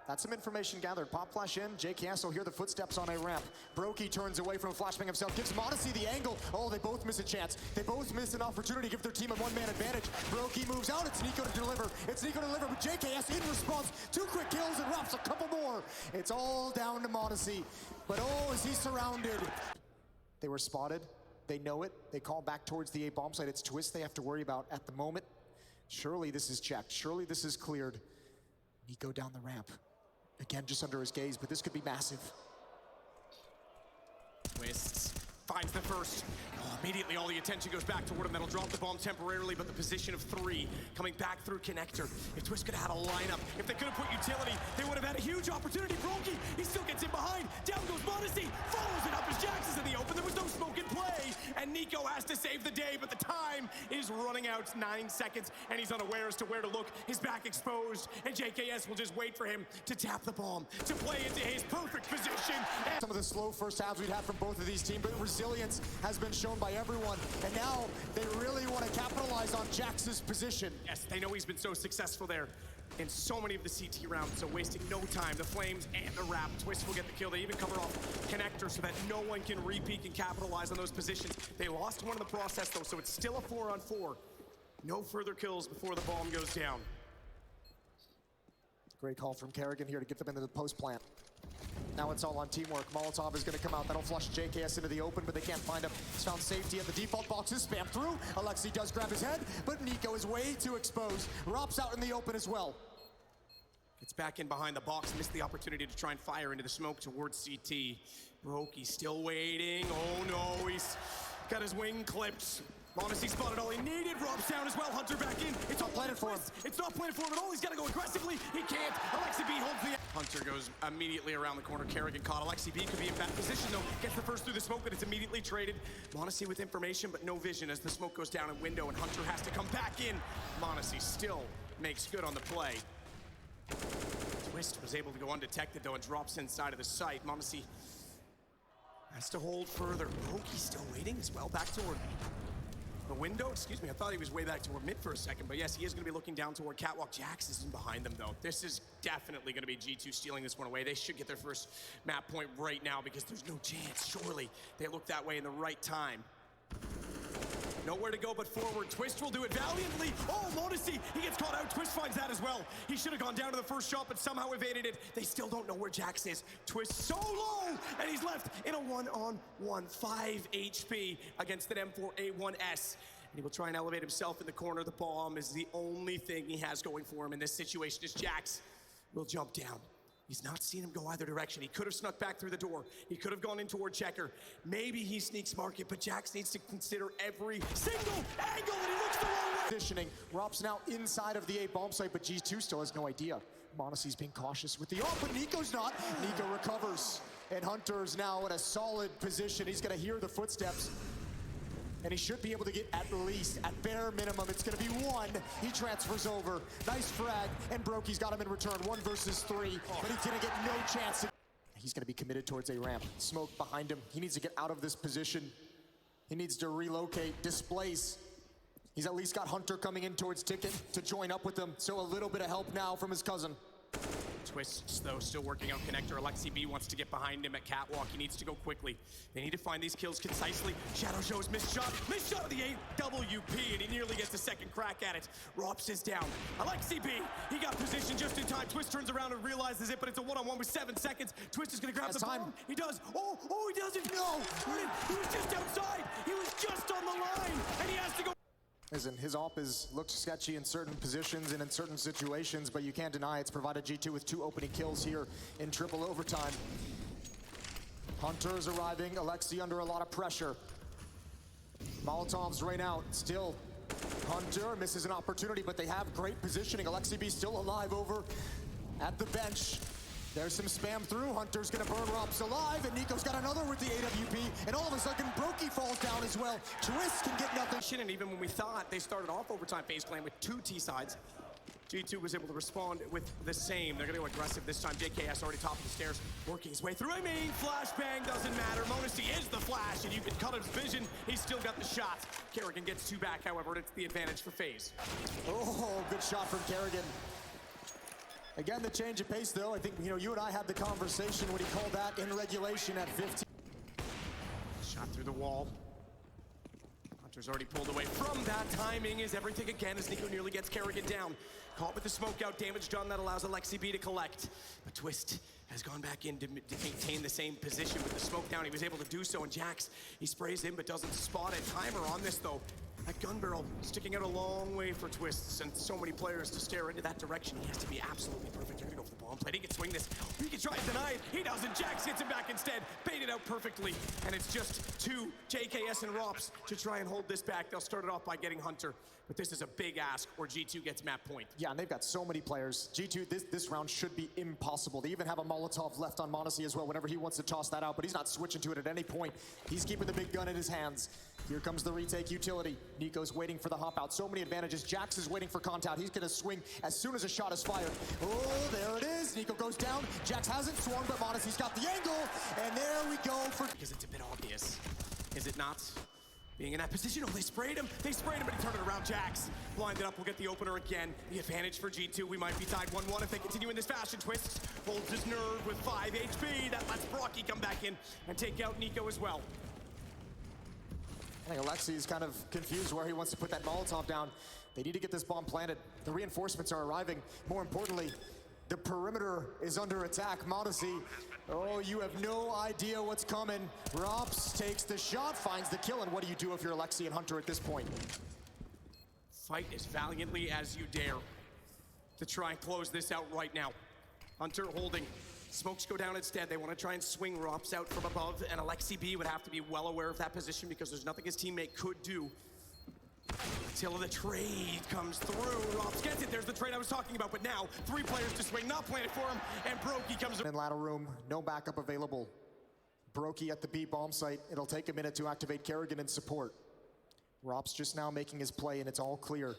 A: That's some information gathered. Pop flash in. JKS will hear the footsteps on a ramp. Brokey turns away from a flashbang himself. Gives Modesty the angle. Oh, they both miss a chance. They both miss an opportunity to give their team a one-man advantage. Brokey moves out. It's Nico to deliver. It's Nico to deliver, but JKS in response. 2 quick kills and wraps a couple more. It's all down to Modesty. But oh, is he surrounded? They were spotted. They know it. They call back towards the A bomb site. It's Twist they have to worry about at the moment. Surely this is checked. Surely this is cleared. Nico down the ramp. Again, just under his gaze, but this could be massive.
C: Twists, finds the first. Oh, immediately all the attention goes back toward him. That'll drop the bomb temporarily, but the position of 3 coming back through connector. If Twist could have had a lineup, if they could have put utility, they would have had a huge opportunity. Brokey, he still gets in behind. Down goes Modesty, follows it up as Jax is in the open. There was no smoke in play, and Nico has to save the day, but the time is running out. 9 seconds, and he's unaware as to where to look. His back exposed, and JKS will just wait for him to tap the bomb, to play into his perfect position.
A: Some of the slow first halves we'd had from both of these teams, but resilience has been shown by everyone. And now they really want to capitalize on Jax's position.
C: Yes, they know he's been so successful there in so many of the CT rounds, so wasting no time. The Flames and the Wrap. Twist will get the kill. They even cover off connector so that no one can re-peek and capitalize on those positions. They lost one in the process, though, so it's still a 4-on-4. No further kills before the bomb goes down.
A: Great call from Kerrigan here to get them into the post plant. Now it's all on teamwork. Molotov is going to come out. That'll flush JKS into the open, but they can't find him. He's found safety at the default boxes. Spam through. Alexi does grab his head, but Nico is way too exposed. Rops out in the open as well.
C: Gets back in behind the box. Missed the opportunity to try and fire into the smoke towards CT. Brokey still waiting. Oh no, he's got his wing clipped. Modesty spotted all he needed. Robs down as well. Hunter back in. It's not planted for him. It's not planted for him at all. He's got to go aggressively. He can't. Alexi B holds the... Hunter goes immediately around the corner. Kerrigan caught. Alexi B could be in bad position, though. Gets the first through the smoke, but it's immediately traded. Modesty with information, but no vision as the smoke goes down in window, and Hunter has to come back in. Modesty still makes good on the play. Twist was able to go undetected, though, and drops inside of the site. Modesty has to hold further. Brokey still waiting as well. Back toward The window, excuse me, I thought he was way back toward mid for a second, but yes, he is going to be looking down toward Catwalk. Jax is in behind them, though. This is definitely going to be G2 stealing this one away. They should get their first map point right now because there's no chance, surely, they look that way in the right time. Nowhere to go but forward. Twist will do it valiantly. Oh, Modesty, he gets caught out. Twist finds that as well. He should have gone down to the first shot, but somehow evaded it. They still don't know where Jax is. Twist so low, and he's left in a one-on-one, 5 HP against an M4A1S. And he will try and elevate himself in the corner. The bomb is the only thing he has going for him in this situation as Jax will jump down. He's not seen him go either direction. He could have snuck back through the door. He could have gone in toward Checker. Maybe he sneaks market, but Jax needs to consider every single angle, and he looks the wrong way.
A: Positioning. Rob's now inside of the A bomb site, but G2 still has no idea. Monacy's being cautious with the but Nico's not. Nico recovers, and Hunter's now in a solid position. He's gonna hear the footsteps, and he should be able to get at least, at bare minimum, it's gonna be one. He transfers over. Nice frag, and Brokey's got him in return. 1 versus 3, but he's gonna get no chance. He's gonna be committed towards a ramp. Smoke behind him. He needs to get out of this position. He needs to relocate, displace. He's at least got Hunter coming in towards Ticket to join up with him, so a little bit of help now from his cousin.
C: Twists, though, still working out connector. Alexi B wants to get behind him at Catwalk. He needs to go quickly. They need to find these kills concisely. Shadow shows missed shot of the AWP, and he nearly gets a second crack at it. Rops is down. Alexi B, he got positioned just in time. Twist turns around and realizes it, but it's a one-on-one with 7 seconds. Twist is gonna grab the bomb. He does. Oh, he doesn't. No, he was just outside. He was just on the line, and he has to go.
A: Listen, his op has looked sketchy in certain positions and in certain situations, but you can't deny it's provided G2 with 2 opening kills here in triple overtime. Hunter is arriving, Alexi under a lot of pressure. Molotovs rain out, still Hunter misses an opportunity, but they have great positioning. Alexi B still alive over at the bench. There's some spam through. Hunter's gonna burn Rops alive, and Nico's got another with the AWP, and all of a sudden Brokey falls down as well. Twist can get nothing.
C: And even when we thought they started off overtime Faze clan with 2 T-sides, G2 was able to respond with the same. They're gonna go aggressive this time. JKS already top of the stairs, working his way through. I mean, flashbang doesn't matter. Monacy is the flash, and you can cut his vision. He's still got the shot. Kerrigan gets 2 back, however, it's the advantage for Faze.
A: Oh, good shot from Kerrigan. Again, the change of pace, though. I think, you and I had the conversation when he called that in regulation at 15.
C: Shot through the wall. Hunter's already pulled away from that. Timing is everything again as Nico nearly gets Kerrigan down. Caught with the smoke out, damage done. That allows Alexi B to collect. But Twist has gone back in to maintain the same position with the smoke down. He was able to do so, and Jax, he sprays in but doesn't spot it. Timer on this, though. That gun barrel sticking out a long way for Twists, and so many players to stare into that direction. He has to be absolutely perfect. They're gonna go for the bomb plate. He can swing this. He can try and deny it. He doesn't. Jax hits him back instead. Baited out perfectly. And it's just 2 JKS and Rops to try and hold this back. They'll start it off by getting Hunter. But this is a big ask, or G2 gets map point.
A: Yeah, and they've got so many players. G2, this round should be impossible. They even have a Molotov left on Monacy as well whenever he wants to toss that out, but he's not switching to it at any point. He's keeping the big gun in his hands. Here comes the retake utility. Nico's waiting for the hop out. So many advantages. Jax is waiting for contact. He's gonna swing as soon as a shot is fired. Oh, there it is. Nico goes down. Jax hasn't swung, but Monacy's got the angle. And there we go for...
C: Because it's a bit obvious, is it not? Being in that position, oh, they sprayed him, but he turned it around. Jax blinded up, will get the opener again. The advantage for G2, we might be tied 1-1 if they continue in this fashion. Twist holds his nerve with 5 HP. That lets Brocky come back in and take out Nico as well.
A: I think Alexi is kind of confused where he wants to put that Molotov down. They need to get this bomb planted. The reinforcements are arriving. More importantly, the perimeter is under attack. Monacy, oh, you have no idea what's coming. Rops takes the shot, finds the kill, and what do you do if you're Alexi and Hunter at this point?
C: Fight as valiantly as you dare to try and close this out right now. Hunter holding. Smokes go down instead. They want to try and swing Rops out from above, and Alexi B would have to be well aware of that position because there's nothing his teammate could do until the trade comes through. Rops gets it. There's the trade I was talking about, but now 3 players to swing, not planted for him, and Brokey comes
A: in ladder room, no backup available. Brokey at the B bomb site. It'll take a minute to activate Kerrigan in support. Rops just now making his play, and it's all clear.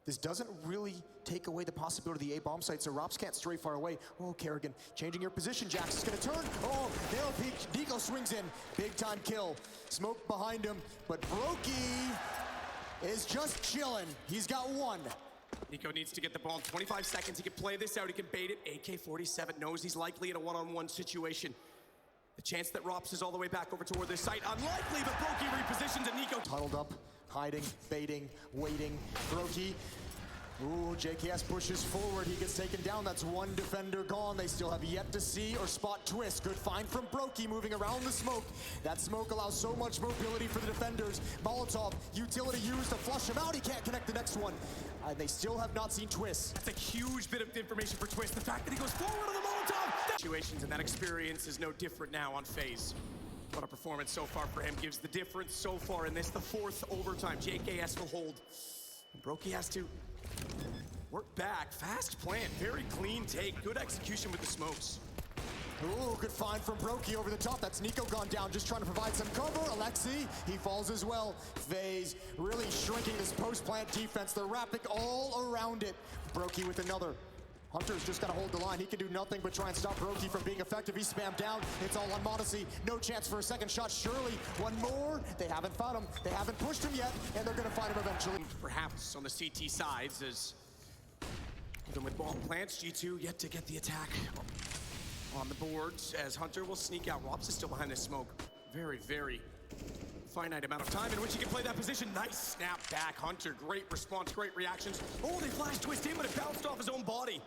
A: This doesn't really take away the possibility of the A bomb site, so Rops can't stray far away. Oh, Kerrigan, changing your position. Jax is gonna turn. Oh, nail peek. Nico swings in. Big time kill. Smoke behind him, but Brokey is just chilling. He's got one.
C: Nico needs to get the ball in 25 seconds. He can play this out. He can bait it. AK-47 knows he's likely in a one-on-one situation. The chance that Rops is all the way back over toward this site, unlikely, but Brokey repositions and Nico.
A: Huddled up, hiding, baiting, waiting. Brokey. Ooh, JKS pushes forward. He gets taken down. That's one defender gone. They still have yet to see or spot Twist. Good find from Brokey moving around the smoke. That smoke allows so much mobility for the defenders. Molotov, utility used to flush him out. He can't connect the next one. They still have not seen Twist.
C: That's a huge bit of information for Twist. The fact that he goes forward on the Molotov. Situations, and that experience is no different now on Faze. What a performance so far for him. Gives the difference so far in this, the fourth overtime. JKS will hold. And Brokey has to work back. Fast plant, very clean take. Good execution with the smokes.
A: Ooh, good find from Brokey over the top. That's Nico gone down, just trying to provide some cover. Alexi, he falls as well. Faze really shrinking this post-plant defense. They're wrapping all around it. Brokey with another. Hunter's just got to hold the line. He can do nothing but try and stop Brokey from being effective. He's spammed down. It's all on Modesty. No chance for a second shot. Surely one more. They haven't found him. They haven't pushed him yet, and they're going to find him eventually.
C: Perhaps on the CT sides, as even with bomb plants, G2 yet to get the attack on the boards, as Hunter will sneak out. Rops is still behind this smoke. Very, very finite amount of time in which he can play that position. Nice snap back, Hunter. Great response, great reactions. Oh, they flash twist in, but it bounced off his own body.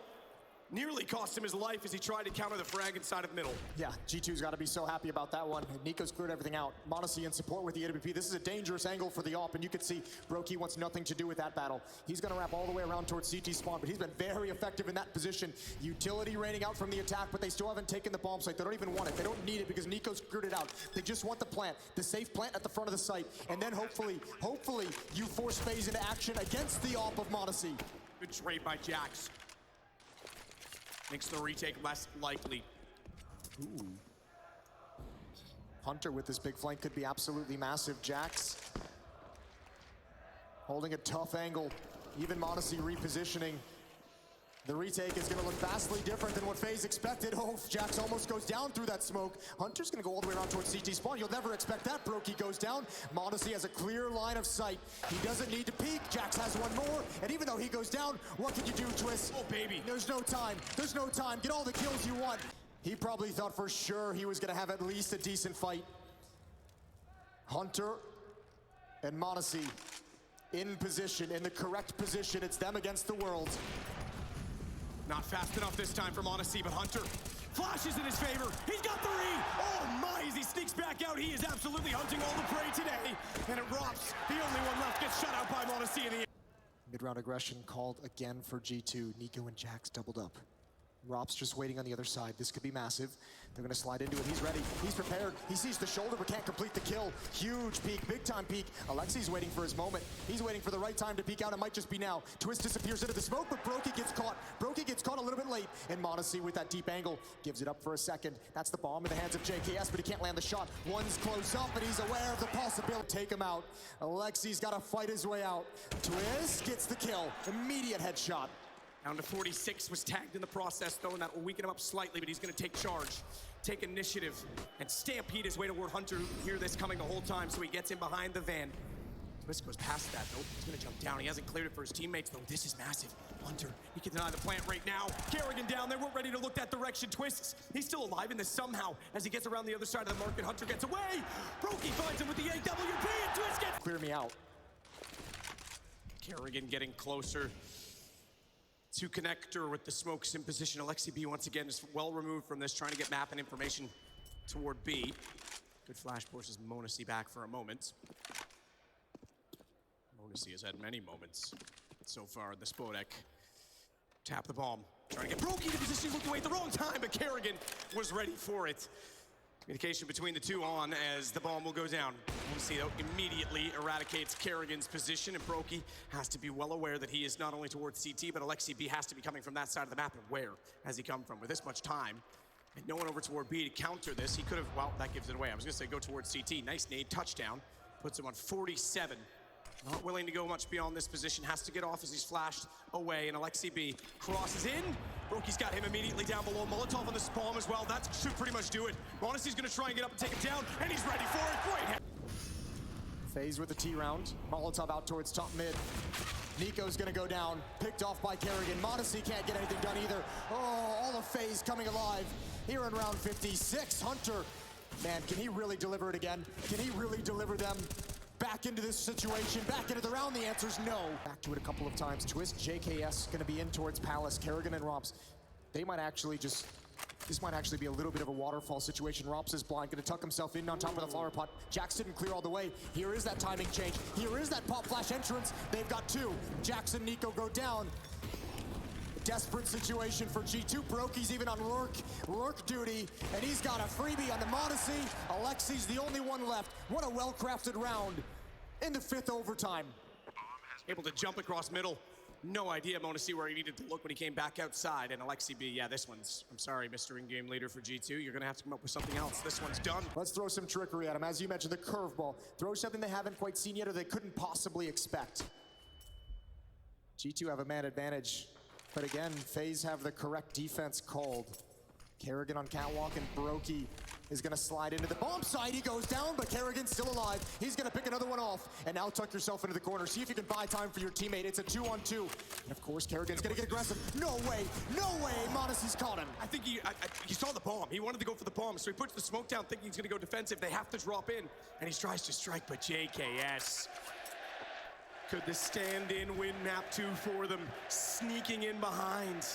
C: Nearly cost him his life as he tried to counter the frag inside of middle.
A: Yeah, G2's got to be so happy about that one. Nico's cleared everything out. Modesty in support with the AWP. This is a dangerous angle for the AWP, and you can see Brokey wants nothing to do with that battle. He's going to wrap all the way around towards CT spawn, but he's been very effective in that position. Utility raining out from the attack, but they still haven't taken the bomb site. They don't even want it. They don't need it because Nico's screwed it out. They just want the plant, the safe plant at the front of the site, and then hopefully you force Faze into action against the AWP of Modesty.
C: Good trade by Jax. Makes the retake less likely.
A: Ooh. Hunter with this big flank could be absolutely massive. Jax holding a tough angle. Even Modesty repositioning. The retake is going to look vastly different than what Faze expected. Oh, Jax almost goes down through that smoke. Hunter's going to go all the way around towards CT spawn. You'll never expect that. Brokey goes down. Modesty has a clear line of sight. He doesn't need to peek. Jax has one more. And even though he goes down, what can you do, Twist?
C: Oh, baby.
A: There's no time. There's no time. Get all the kills you want. He probably thought for sure he was going to have at least a decent fight. Hunter and Modesty in position, in the correct position. It's them against the world.
C: Not fast enough this time for Modesty, but Hunter flashes in his favor. He's got three. Oh my, as he sneaks back out, he is absolutely hunting all the prey today. And it Rops, the only one left, gets shut out by Modesty in the
A: Mid-round aggression called again for G2. Nico and Jax doubled up. Rops just waiting on the other side. This could be massive. They're going to slide into it. He's ready. He's prepared. He sees the shoulder but can't complete the kill. Huge peek. Big time peek. Alexi's waiting for his moment. He's waiting for the right time to peek out. It might just be now. Twist disappears into the smoke, but Brokey gets caught. Brokey gets caught a little bit late. And Modesty with that deep angle gives it up for a second. That's the bomb in the hands of JKS, but he can't land the shot. One's close up, and he's aware of the possibility. Take him out. Alexi's got to fight his way out. Twist gets the kill. Immediate headshot.
C: Down to 46, was tagged in the process though, and that will weaken him up slightly, but he's going to take charge, take initiative, and stampede his way toward Hunter, who can hear this coming the whole time, so he gets in behind the van. Twist goes past that. Nope, he's going to jump down. He hasn't cleared it for his teammates, though. This is massive. Hunter, he can deny the plant right now. Kerrigan down there. We're ready to look that direction. Twist, he's still alive in this somehow. As he gets around the other side of the market, Hunter gets away. Brokey finds him with the AWP, and Twist gets...
A: Clear me out.
C: Kerrigan getting closer to connector with the smokes in position. Alexi B once again is well removed from this, trying to get map and information toward B. Good flash forces Monesi back for a moment. Monesi has had many moments so far in the Spodek. Tap the bomb, trying to get Brokey into position, looked away at the wrong time, but Kerrigan was ready for it. Communication between the two on as the bomb will go down. Monesi though immediately eradicates Kerrigan's position, and Brokey has to be well aware that he is not only towards CT, but Alexi B has to be coming from that side of the map. And where has he come from with this much time? And no one over toward B to counter this. He could have, well, that gives it away. I was gonna say go towards CT. Nice nade, touchdown. Puts him on 47. Not willing to go much beyond this position. Has to get off as he's flashed away, and Alexi B crosses in. Brokey's got him immediately down below. Molotov on the spawn as well. That should pretty much do it. Monesi's gonna try and get up and take him down, and he's ready for it. Great hit.
A: Faze with the T round. Molotov out towards top mid. Nico's gonna go down, picked off by Kerrigan. Modesty can't get anything done either. Oh, all of Faze coming alive here in round 56. Hunter, man, can he really deliver it again? Can he really deliver them back into this situation, back into the round? The answer's no. Back to it a couple of times. Twist, JKS gonna be in towards Palace. Kerrigan and Romps, they might actually just, this might actually be a little bit of a waterfall situation. Romps is blind, gonna tuck himself in on top of the flower pot. Jax didn't clear all the way. Here is that timing change. Here is that pop flash entrance. They've got two. Jax and Nico go down. Desperate situation for G2. Brokey's even on Rourke duty, and he's got a freebie on the Modesty. Alexi's the only one left. What a well-crafted round in the 5th overtime.
C: Able to jump across middle. No idea, Modesty, where he needed to look when he came back outside. And Alexi B, yeah, this one's, I'm sorry, Mr. In-Game Leader for G2. You're gonna have to come up with something else. This one's done.
A: Let's throw some trickery at him. As you mentioned, the curveball. Throw something they haven't quite seen yet or they couldn't possibly expect. G2 have a man advantage. But again, FaZe have the correct defense called. Kerrigan on catwalk, and Brokey is gonna slide into the bomb site. He goes down, but Kerrigan's still alive. He's gonna pick another one off, and now tuck yourself into the corner. See if you can buy time for your teammate. It's a 2-on-2. And of course, Kerrigan's gonna get aggressive. No way, Modesty's caught him.
C: I think he saw the bomb. He wanted to go for the bomb, so he puts the smoke down thinking he's gonna go defensive. They have to drop in, and he tries to strike, but JKS. Could the stand-in win map 2 for them? Sneaking in behind.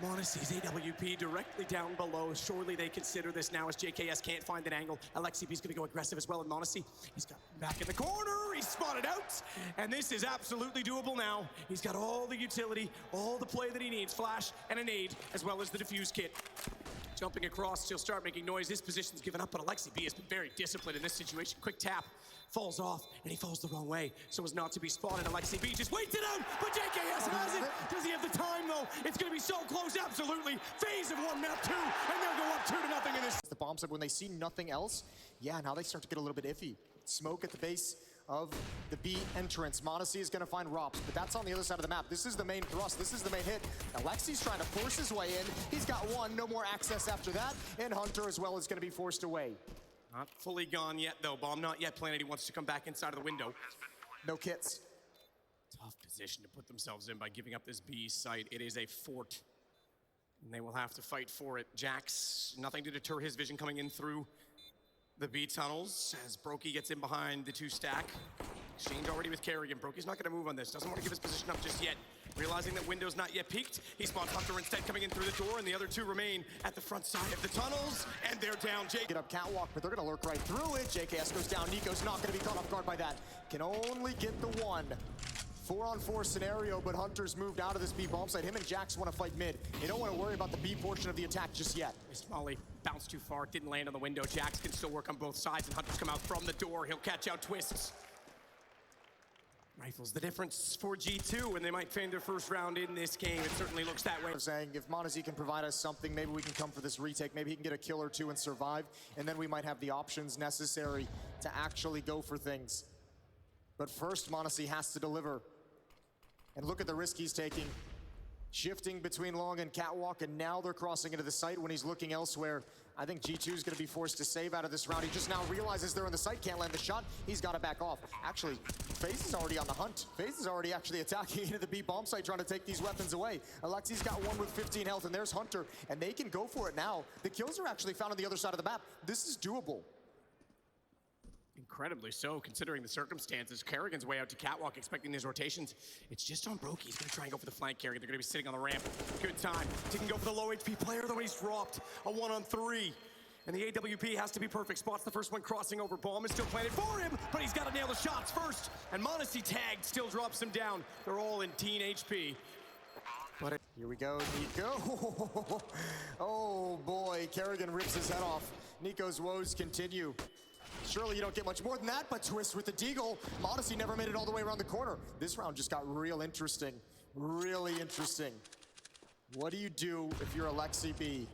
C: Modesty's AWP directly down below. Surely they consider this now as JKS can't find an angle. Alexi B's gonna go aggressive as well, and Modesty, he's got back in the corner. He's spotted out, and this is absolutely doable now. He's got all the utility, all the play that he needs. Flash and a nade, as well as the defuse kit. Jumping across, he'll start making noise. His position's given up, but Alexi B has been very disciplined in this situation. Quick tap, falls off, and he falls the wrong way, so as not to be spotted. Alexi B just waits it out, but JKS has it. Does he have the time, though? It's gonna be so close, absolutely. FaZe have won map 2, and they'll go up 2-0 in this.
A: The bomb side, when they see nothing else, yeah, now they start to get a little bit iffy. Smoke at the base of the B entrance. Modesty is gonna find Rops, but that's on the other side of the map. This is the main thrust, this is the main hit. Alexi's trying to force his way in. He's got one, no more access after that, and Hunter as well is gonna be forced away.
C: Not fully gone yet, though. Bomb not yet planted. He wants to come back inside of the window.
A: No kits.
C: Tough position to put themselves in by giving up this B site. It is a fort, and they will have to fight for it. Jax, nothing to deter his vision coming in through the B tunnels as Brokey gets in behind the 2-stack. Exchange already with Kerrigan. Brokey's not gonna move on this. Doesn't want to give his position up just yet. Realizing that window's not yet peaked, he spots Hunter instead coming in through the door, and the other two remain at the front side of the tunnels, and they're down.
A: Get up catwalk, but they're gonna lurk right through it. JKS goes down. Nico's not gonna be caught off guard by that. Can only get the one. 4-on-4 scenario, but Hunter's moved out of this B bomb site. Him and Jax want to fight mid. They don't want to worry about the B portion of the attack just yet.
C: This volley bounced too far, didn't land on the window. Jax can still work on both sides, and Hunter's come out from the door. He'll catch out Twists. Rifles the difference for G2, and they might feign their first round in this game. It certainly looks that way.
A: I'm saying if Modesty can provide us something, maybe we can come for this retake. Maybe he can get a kill or two and survive, and then we might have the options necessary to actually go for things. But first, Modesty has to deliver. And look at the risk he's taking. Shifting between long and catwalk, and now they're crossing into the site when he's looking elsewhere. I think G2 is going to be forced to save out of this round. He just now realizes they're in the site, can't land the shot. He's got to back off. Actually, Faze is already on the hunt. Faze is already actually attacking into the B bomb site, trying to take these weapons away. Alexi's got one with 15 health, and there's Hunter, and they can go for it now. The kills are actually found on the other side of the map. This is doable.
B: Incredibly so, considering the circumstances. Kerrigan's way out to catwalk, expecting these rotations. It's just on Brokey. He's gonna try and go for the flank carry. They're gonna be sitting on the ramp.
C: Good time. He can go for the low HP player, though he's dropped. A 1-on-3. And the AWP has to be perfect. Spots the first one crossing over. Bomb is still planted for him, but he's got to nail the shots first. And Modesty tagged still drops him down. They're all in teen HP.
A: But here we go, Nico. Oh boy, Kerrigan rips his head off. Nico's woes continue. Surely you don't get much more than that, but Twist with the deagle. Modesty never made it all the way around the corner. This round just got real interesting. Really interesting. What do you do if you're Alexi B?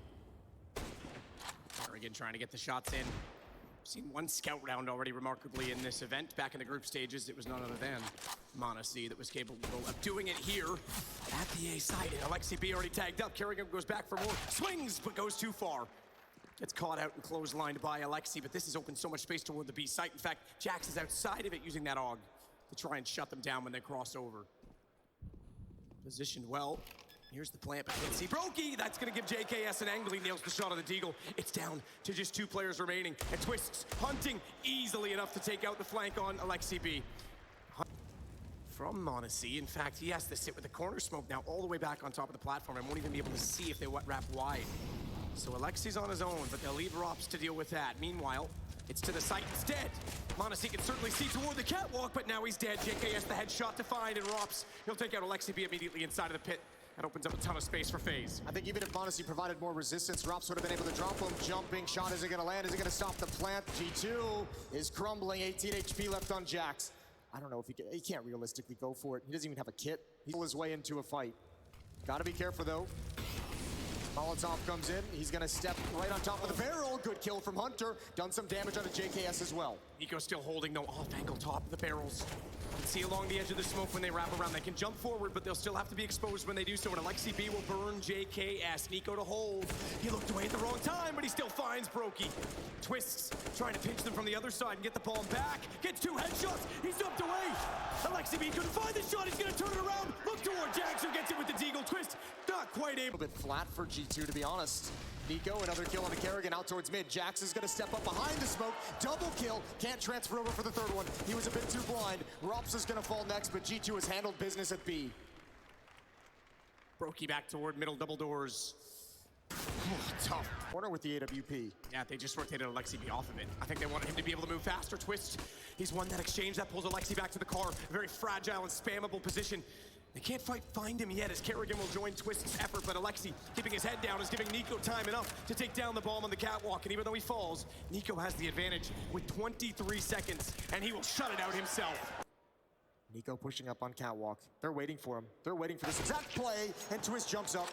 B: Kerrigan trying to get the shots in. We've seen one scout round already remarkably in this event. Back in the group stages, it was none other than Modesty that was capable of doing it here at the A side. And Alexi B already tagged up. Kerrigan goes back for more. Swings, but goes too far.
C: Gets caught out and clotheslined by Alexi, but this has opened so much space toward the B site. In fact, Jax is outside of it using that AUG to try and shut them down when they cross over. Positioned well. Here's the plant, but can't see Brokey. That's gonna give JKS an angle. He nails the shot of the Deagle. It's down to just 2 players remaining. And Twists hunting easily enough to take out the flank on Alexi B. From Monacy, in fact, he has to sit with the corner smoke now all the way back on top of the platform and won't even be able to see if they wrap wide. So Alexi's on his own, but they'll leave Rops to deal with that. Meanwhile, it's to the site instead. Monacy can certainly see toward the catwalk, but now he's dead. JKS the headshot to find, and Rops, he'll take out Alexi B immediately inside of the pit. That opens up a ton of space for Faze.
A: I think even if Monacy provided more resistance, Rops would have been able to drop him. Jumping shot isn't going to land. Is it going to stop the plant? G2 is crumbling. 18 HP left on Jax. I don't know if he can't realistically go for it. He doesn't even have a kit. He's pulled his way into a fight. Got to be careful, though. Molotov comes in. He's going to step right on top of the barrel. Good kill from Hunter. Done some damage onto JKS as well.
C: Nico still holding, no off-angle top of the barrels. You can see along the edge of the smoke when they wrap around. They can jump forward, but they'll still have to be exposed when they do so. And Alexi B will burn JKS. Nico to hold. He looked away at the wrong time, but he still finds Brokey. Twists, trying to pinch them from the other side and get the bomb back. Gets 2 headshots. He's dumped away. Alexi B couldn't find the shot. He's going to turn it around. Look toward Jax, who gets it with the Deagle. Twist, not quite able.
A: A bit flat for G2, to be honest. Nico, another kill on the Kerrigan out towards mid. Jax is going to step up behind the smoke. Double kill. Can't transfer over for the third one. He was a bit too blind. Rops is going to fall next, but G2 has handled business at B.
C: Brokey back toward middle double doors. Tough.
A: Corner with the AWP.
C: Yeah, they just rotated Alexi B off of it. I think they wanted him to be able to move faster. Twist, he's won that exchange. That pulls Alexi back to the car. A very fragile and spammable position. They can't find him yet as Kerrigan will join Twist's effort, but Alexi, keeping his head down, is giving Nico time enough to take down the bomb on the catwalk. And even though he falls, Nico has the advantage with 23 seconds, and he will shut it out himself.
A: Nico pushing up on catwalk. They're waiting for him. They're waiting for this exact play, and Twist jumps up.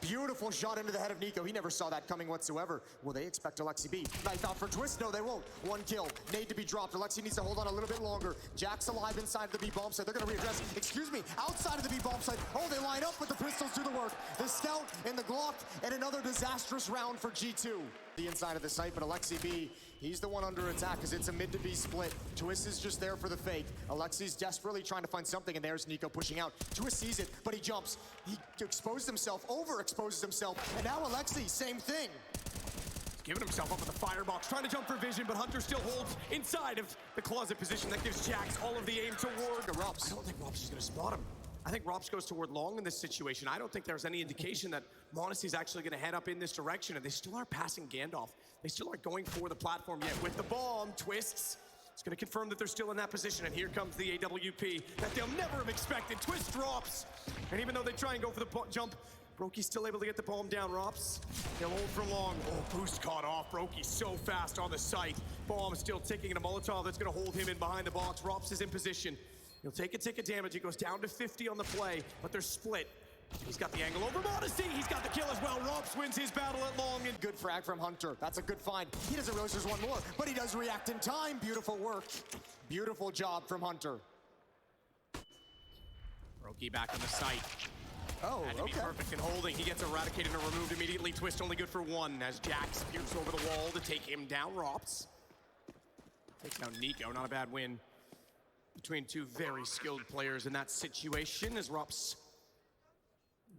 A: Beautiful shot into the head of Nico. He never saw that coming whatsoever. Will they expect Alexi B? Knife out for Twist? No, they won't. 1 kill. Nade to be dropped. Alexi needs to hold on a little bit longer. Jax alive inside the B bomb site. They're going to readdress. Excuse me, outside of the B bomb site. Oh, they line up, but the pistols do the work. The Scout and the Glock, and another disastrous round for G2. The inside of the site, but Alexi B, he's the one under attack because it's a mid to B split. Twist is just there for the fake. Alexi's desperately trying to find something, and there's Nico pushing out. Twist sees it, but he jumps. He exposed himself, overexposes himself, and now Alexi, same thing.
C: He's giving himself up with the firebox, trying to jump for vision, but Hunter still holds inside of the closet position. That gives Jax all of the aim toward
A: Rops.
C: I don't think Rops is going to spot him. I think Rops goes toward long in this situation. I don't think there's any indication that Monacy's actually going to head up in this direction, and they still aren't passing Gandalf. They still aren't going for the platform yet. With the bomb, Twists, it's going to confirm that they're still in that position, and here comes the AWP that they'll never have expected. Twist drops, and even though they try and go for the jump, Brokey's still able to get the bomb down. Rops, they'll hold for long. Oh, boost caught off. Brokey's so fast on the site. Bomb still ticking in a Molotov that's going to hold him in behind the box. Rops is in position. He'll take a tick of damage. He goes down to 50 on the play, but they're split. He's got the angle over Monacy. He's got the kill as well. Rops wins his battle at long. And
A: good frag from Hunter. That's a good find. He doesn't realize there's one more, but he does react in time. Beautiful work. Beautiful job from Hunter.
B: Brokey back on the site.
A: Oh,
B: Had to be perfect in holding. He gets eradicated and removed immediately. Twist only good for 1 as Jax peers over the wall to take him down. Rops takes down Nico. Not a bad win between 2 very skilled players in that situation as Rops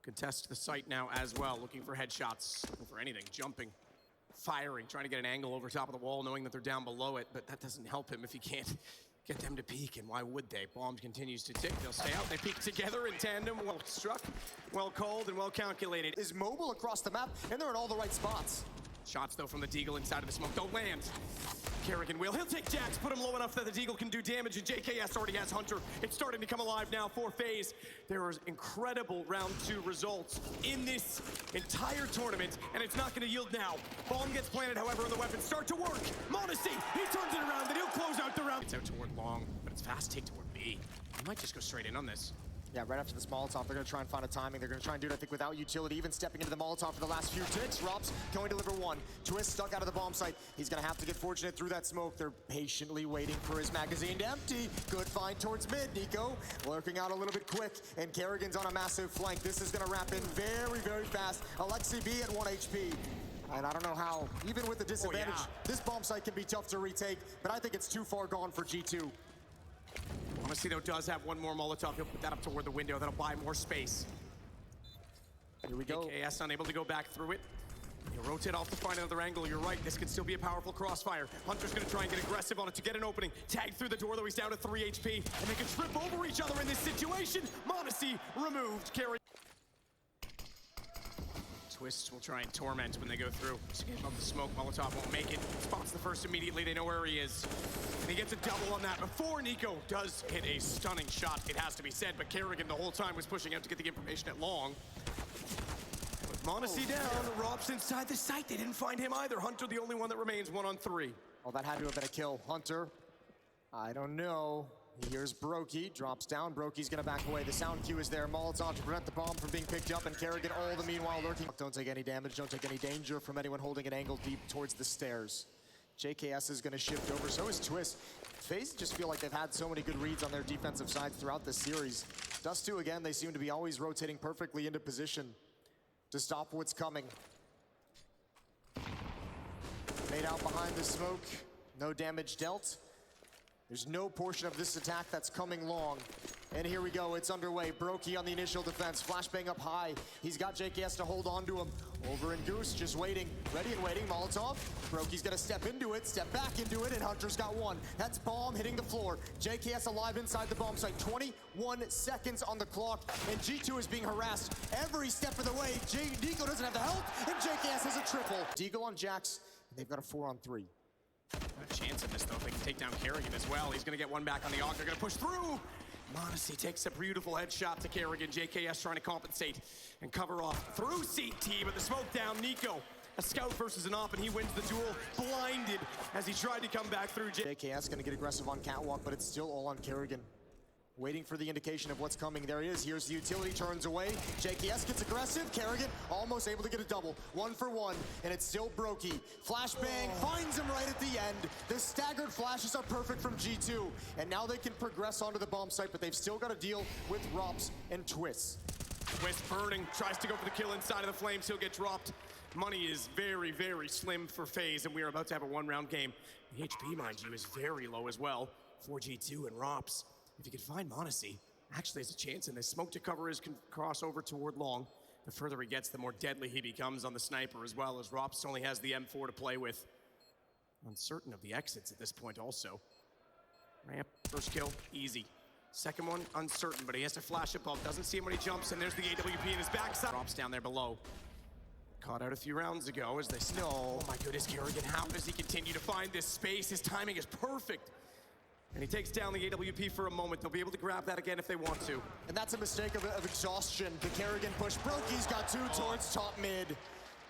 B: contest the site now as well, looking for headshots, looking for anything, jumping, firing, trying to get an angle over top of the wall, knowing that they're down below it, but that doesn't help him if he can't get them to peek, and why would they? Bomb continues to tick, they'll stay out, they peek together in tandem, well struck, well called, and well calculated.
A: Is mobile across the map, and they're in all the right spots.
B: Shots, though, from the Deagle inside of the smoke don't land.
C: Kerrigan will. He'll take Jax, put him low enough that the Deagle can do damage, and JKS already has Hunter. It's starting to come alive now for Faze. There are incredible round 2 results in this entire tournament, and it's not going to yield now. Bomb gets planted, however, and the weapons start to work. Monacy, he turns it around, and he'll close out the round.
B: It's out toward long, but it's fast take toward B. He might just go straight in on this.
A: Yeah, right after this Molotov, they're going to try and find a timing. They're going to try and do it, I think, without utility, even stepping into the Molotov for the last few ticks. Rops going to deliver 1. Twist stuck out of the bomb site. He's going to have to get fortunate through that smoke. They're patiently waiting for his magazine to empty. Good find towards mid. Nico lurking out a little bit quick, and Kerrigan's on a massive flank. This is going to wrap in very, very fast. Alexi B at 1 HP. And I don't know how, even with the disadvantage,
B: yeah.
A: this bomb site can be tough to retake, but I think it's too far gone for G2.
C: Honestly, though, does have one more Molotov. He'll put that up toward the window. That'll buy more space.
A: Here we go.
C: KS unable to go back through it. He'll rotate off to find another angle. You're right, this could still be a powerful crossfire. Hunter's gonna try and get aggressive on it to get an opening. Tag through the door, though he's down to 3 HP. And they can trip over each other in this situation. Monacy removed. Carry.
B: Twists will try and torment when they go through. Just get above the smoke. Molotov won't make it.
C: Spots the first immediately. They know where he is. And he gets a double on that before Nico does hit a stunning shot, it has to be said. But Kerrigan the whole time was pushing out to get the information at long. Monacy down, Rob's inside the site. They didn't find him either. Hunter the only one that remains, 1 on 3.
A: Oh, that had to have been a kill. Hunter, I don't know. Here's Brokey, drops down. Brokey's gonna back away. The sound cue is there. Molotov to prevent the bomb from being picked up, and Kerrigan all the meanwhile lurking. Don't take any damage, don't take any danger from anyone holding an angle deep towards the stairs. JKS is gonna shift over, so is Twist. Faze just feel like they've had so many good reads on their defensive sides throughout this series. Dust 2 again, they seem to be always rotating perfectly into position to stop what's coming. Made out behind the smoke, no damage dealt. There's no portion of this attack that's coming long. And here we go, it's underway. Brokey on the initial defense, flashbang up high. He's got JKS to hold on to him. Over and Goose, just waiting, ready and waiting. Molotov, Brokey's gonna step into it, step back into it, and Hunter's got one. That's bomb hitting the floor. JKS alive inside the bomb site. 21 seconds on the clock, and G2 is being harassed every step of the way. Deagle doesn't have the help, and JKS has a triple. Deagle on Jax, and they've got a 4 on 3.
B: A chance in this, though. They can take down Kerrigan as well. He's gonna get one back on the AUG. They're gonna push through.
C: Monacy takes a beautiful headshot to Kerrigan. JKS trying to compensate and cover off through CT, but the smoke down. Nico, a scout versus an op, and he wins the duel, blinded as he tried to come back through.
A: JKS gonna get aggressive on Catwalk, but it's still all on Kerrigan. Waiting for the indication of what's coming. There he is. Here's the utility, turns away. JKS gets aggressive. Kerrigan almost able to get a double. 1 for 1, and it's still Brokey. Flashbang finds him right at the end. The staggered flashes are perfect from G2, and now they can progress onto the bomb site, but they've still got to deal with Rops and Twists.
C: Twist burning, tries to go for the kill inside of the flames. He'll get dropped. Money is very, very slim for FaZe, and we are about to have a 1-round game. The HP, mind you, is very low as well for G2 and Rops. If you can find Monacy, actually has a chance in this. Smoke to cover his crossover toward long. The further he gets, the more deadly he becomes on the sniper, as well as Rops only has the M4 to play with. Uncertain of the exits at this point also. Ramp, first kill, easy. Second one, uncertain, but he has to flash above. Doesn't see him when he jumps, and there's the AWP in his backside. Rops down there below. Caught out a few rounds ago as they snow. Oh my goodness, Kerrigan, how does he continue to find this space? His timing is perfect. And he takes down the AWP for a moment. They'll be able to grab that again if they want to.
A: And that's a mistake of exhaustion. The Kerrigan push. Brokey's got 2 towards top mid.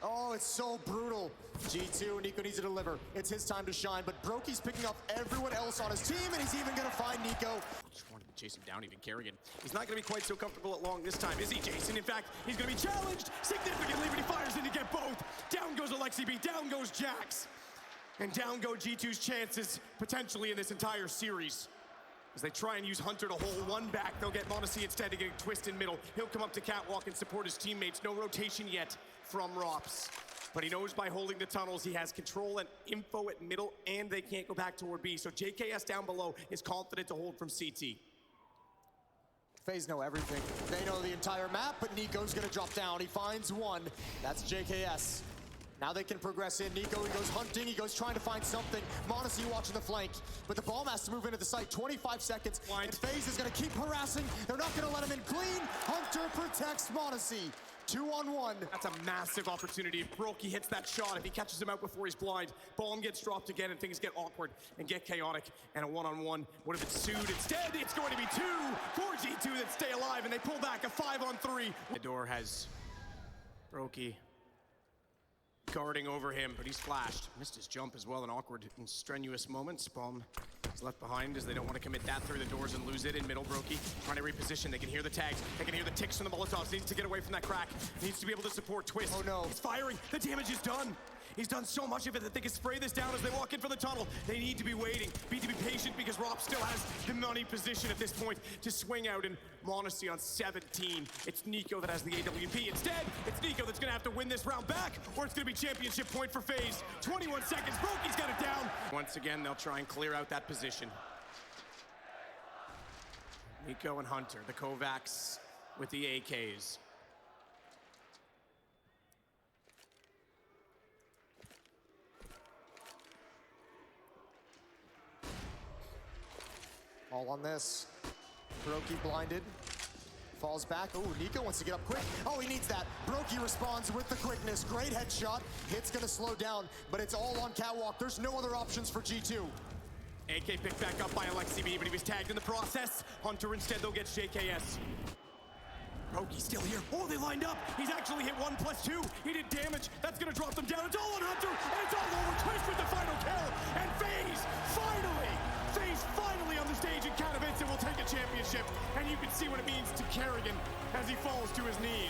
A: Oh, it's so brutal. G2, Nico needs to deliver. It's his time to shine, but Brokey's picking up everyone else on his team, and he's even gonna find Nico.
B: Just wanted to chase him down, even Kerrigan.
C: He's not gonna be quite so comfortable at long this time, is he, Jason? In fact, he's gonna be challenged significantly, but he fires in to get both. Down goes Alexi B, down goes Jax. And down go G2's chances, potentially in this entire series. As they try and use Hunter to hold one back, they'll get Monacy instead to get a twist in middle. He'll come up to Catwalk and support his teammates. No rotation yet from Rops. But he knows by holding the tunnels, he has control and info at middle, and they can't go back toward B. So JKS down below is confident to hold from CT.
A: FaZe know everything. They know the entire map, but Nico's gonna drop down. He finds one. That's JKS. Now they can progress in. Nico, he goes hunting, he goes trying to find something. Monacy watching the flank, but the bomb has to move into the site. 25 seconds, and FaZe is gonna keep harassing. They're not gonna let him in clean. Hunter protects Monacy. 2 on 1.
C: That's a massive opportunity. If Brokey hits that shot, if he catches him out before he's blind, bomb gets dropped again and things get awkward and get chaotic, and a 1-on-1 would have ensued. Instead, it's going to be 2 for G2 that stay alive, and they pull back a 5-on-3.
B: The door has Brokey guarding over him, but he's flashed. Missed his jump as well in awkward and strenuous moments. Bomb is left behind as they don't want to commit that through the doors and lose it. In middle, Brokey trying to reposition. They can hear the tags. They can hear the ticks from the Molotovs. Needs to get away from that crack. Needs to be able to support Twist.
A: Oh no.
C: He's firing. The damage is done. He's done so much of it that they can spray this down as they walk in for the tunnel. They need to be waiting, be patient, because Rob still has the money position at this point to swing out, and Monacy on 17. It's Nico that has the AWP. Instead, it's Nico that's gonna have to win this round back, or it's gonna be championship point for FaZe. 21 seconds, Brokey's got it down. Once again, they'll try and clear out that position. Nico and Hunter, the Kovacs with the AKs.
A: All on this. Brokey blinded. Falls back. Oh, Nico wants to get up quick. Oh, he needs that. Brokey responds with the quickness. Great headshot. Hit's gonna slow down, but it's all on Catwalk. There's no other options for G2.
C: AK picked back up by AlexiB, but he was tagged in the process. Hunter instead, though, gets JKS. Brokey's still here. Oh, they lined up. He's actually hit 1+2. He did damage. That's gonna drop them down. It's all on Hunter, and it's all over. Twist with the final kill, and FaZe finally on the stage in Katowice will take a championship, and you can see what it means to Kerrigan as he falls to his knees.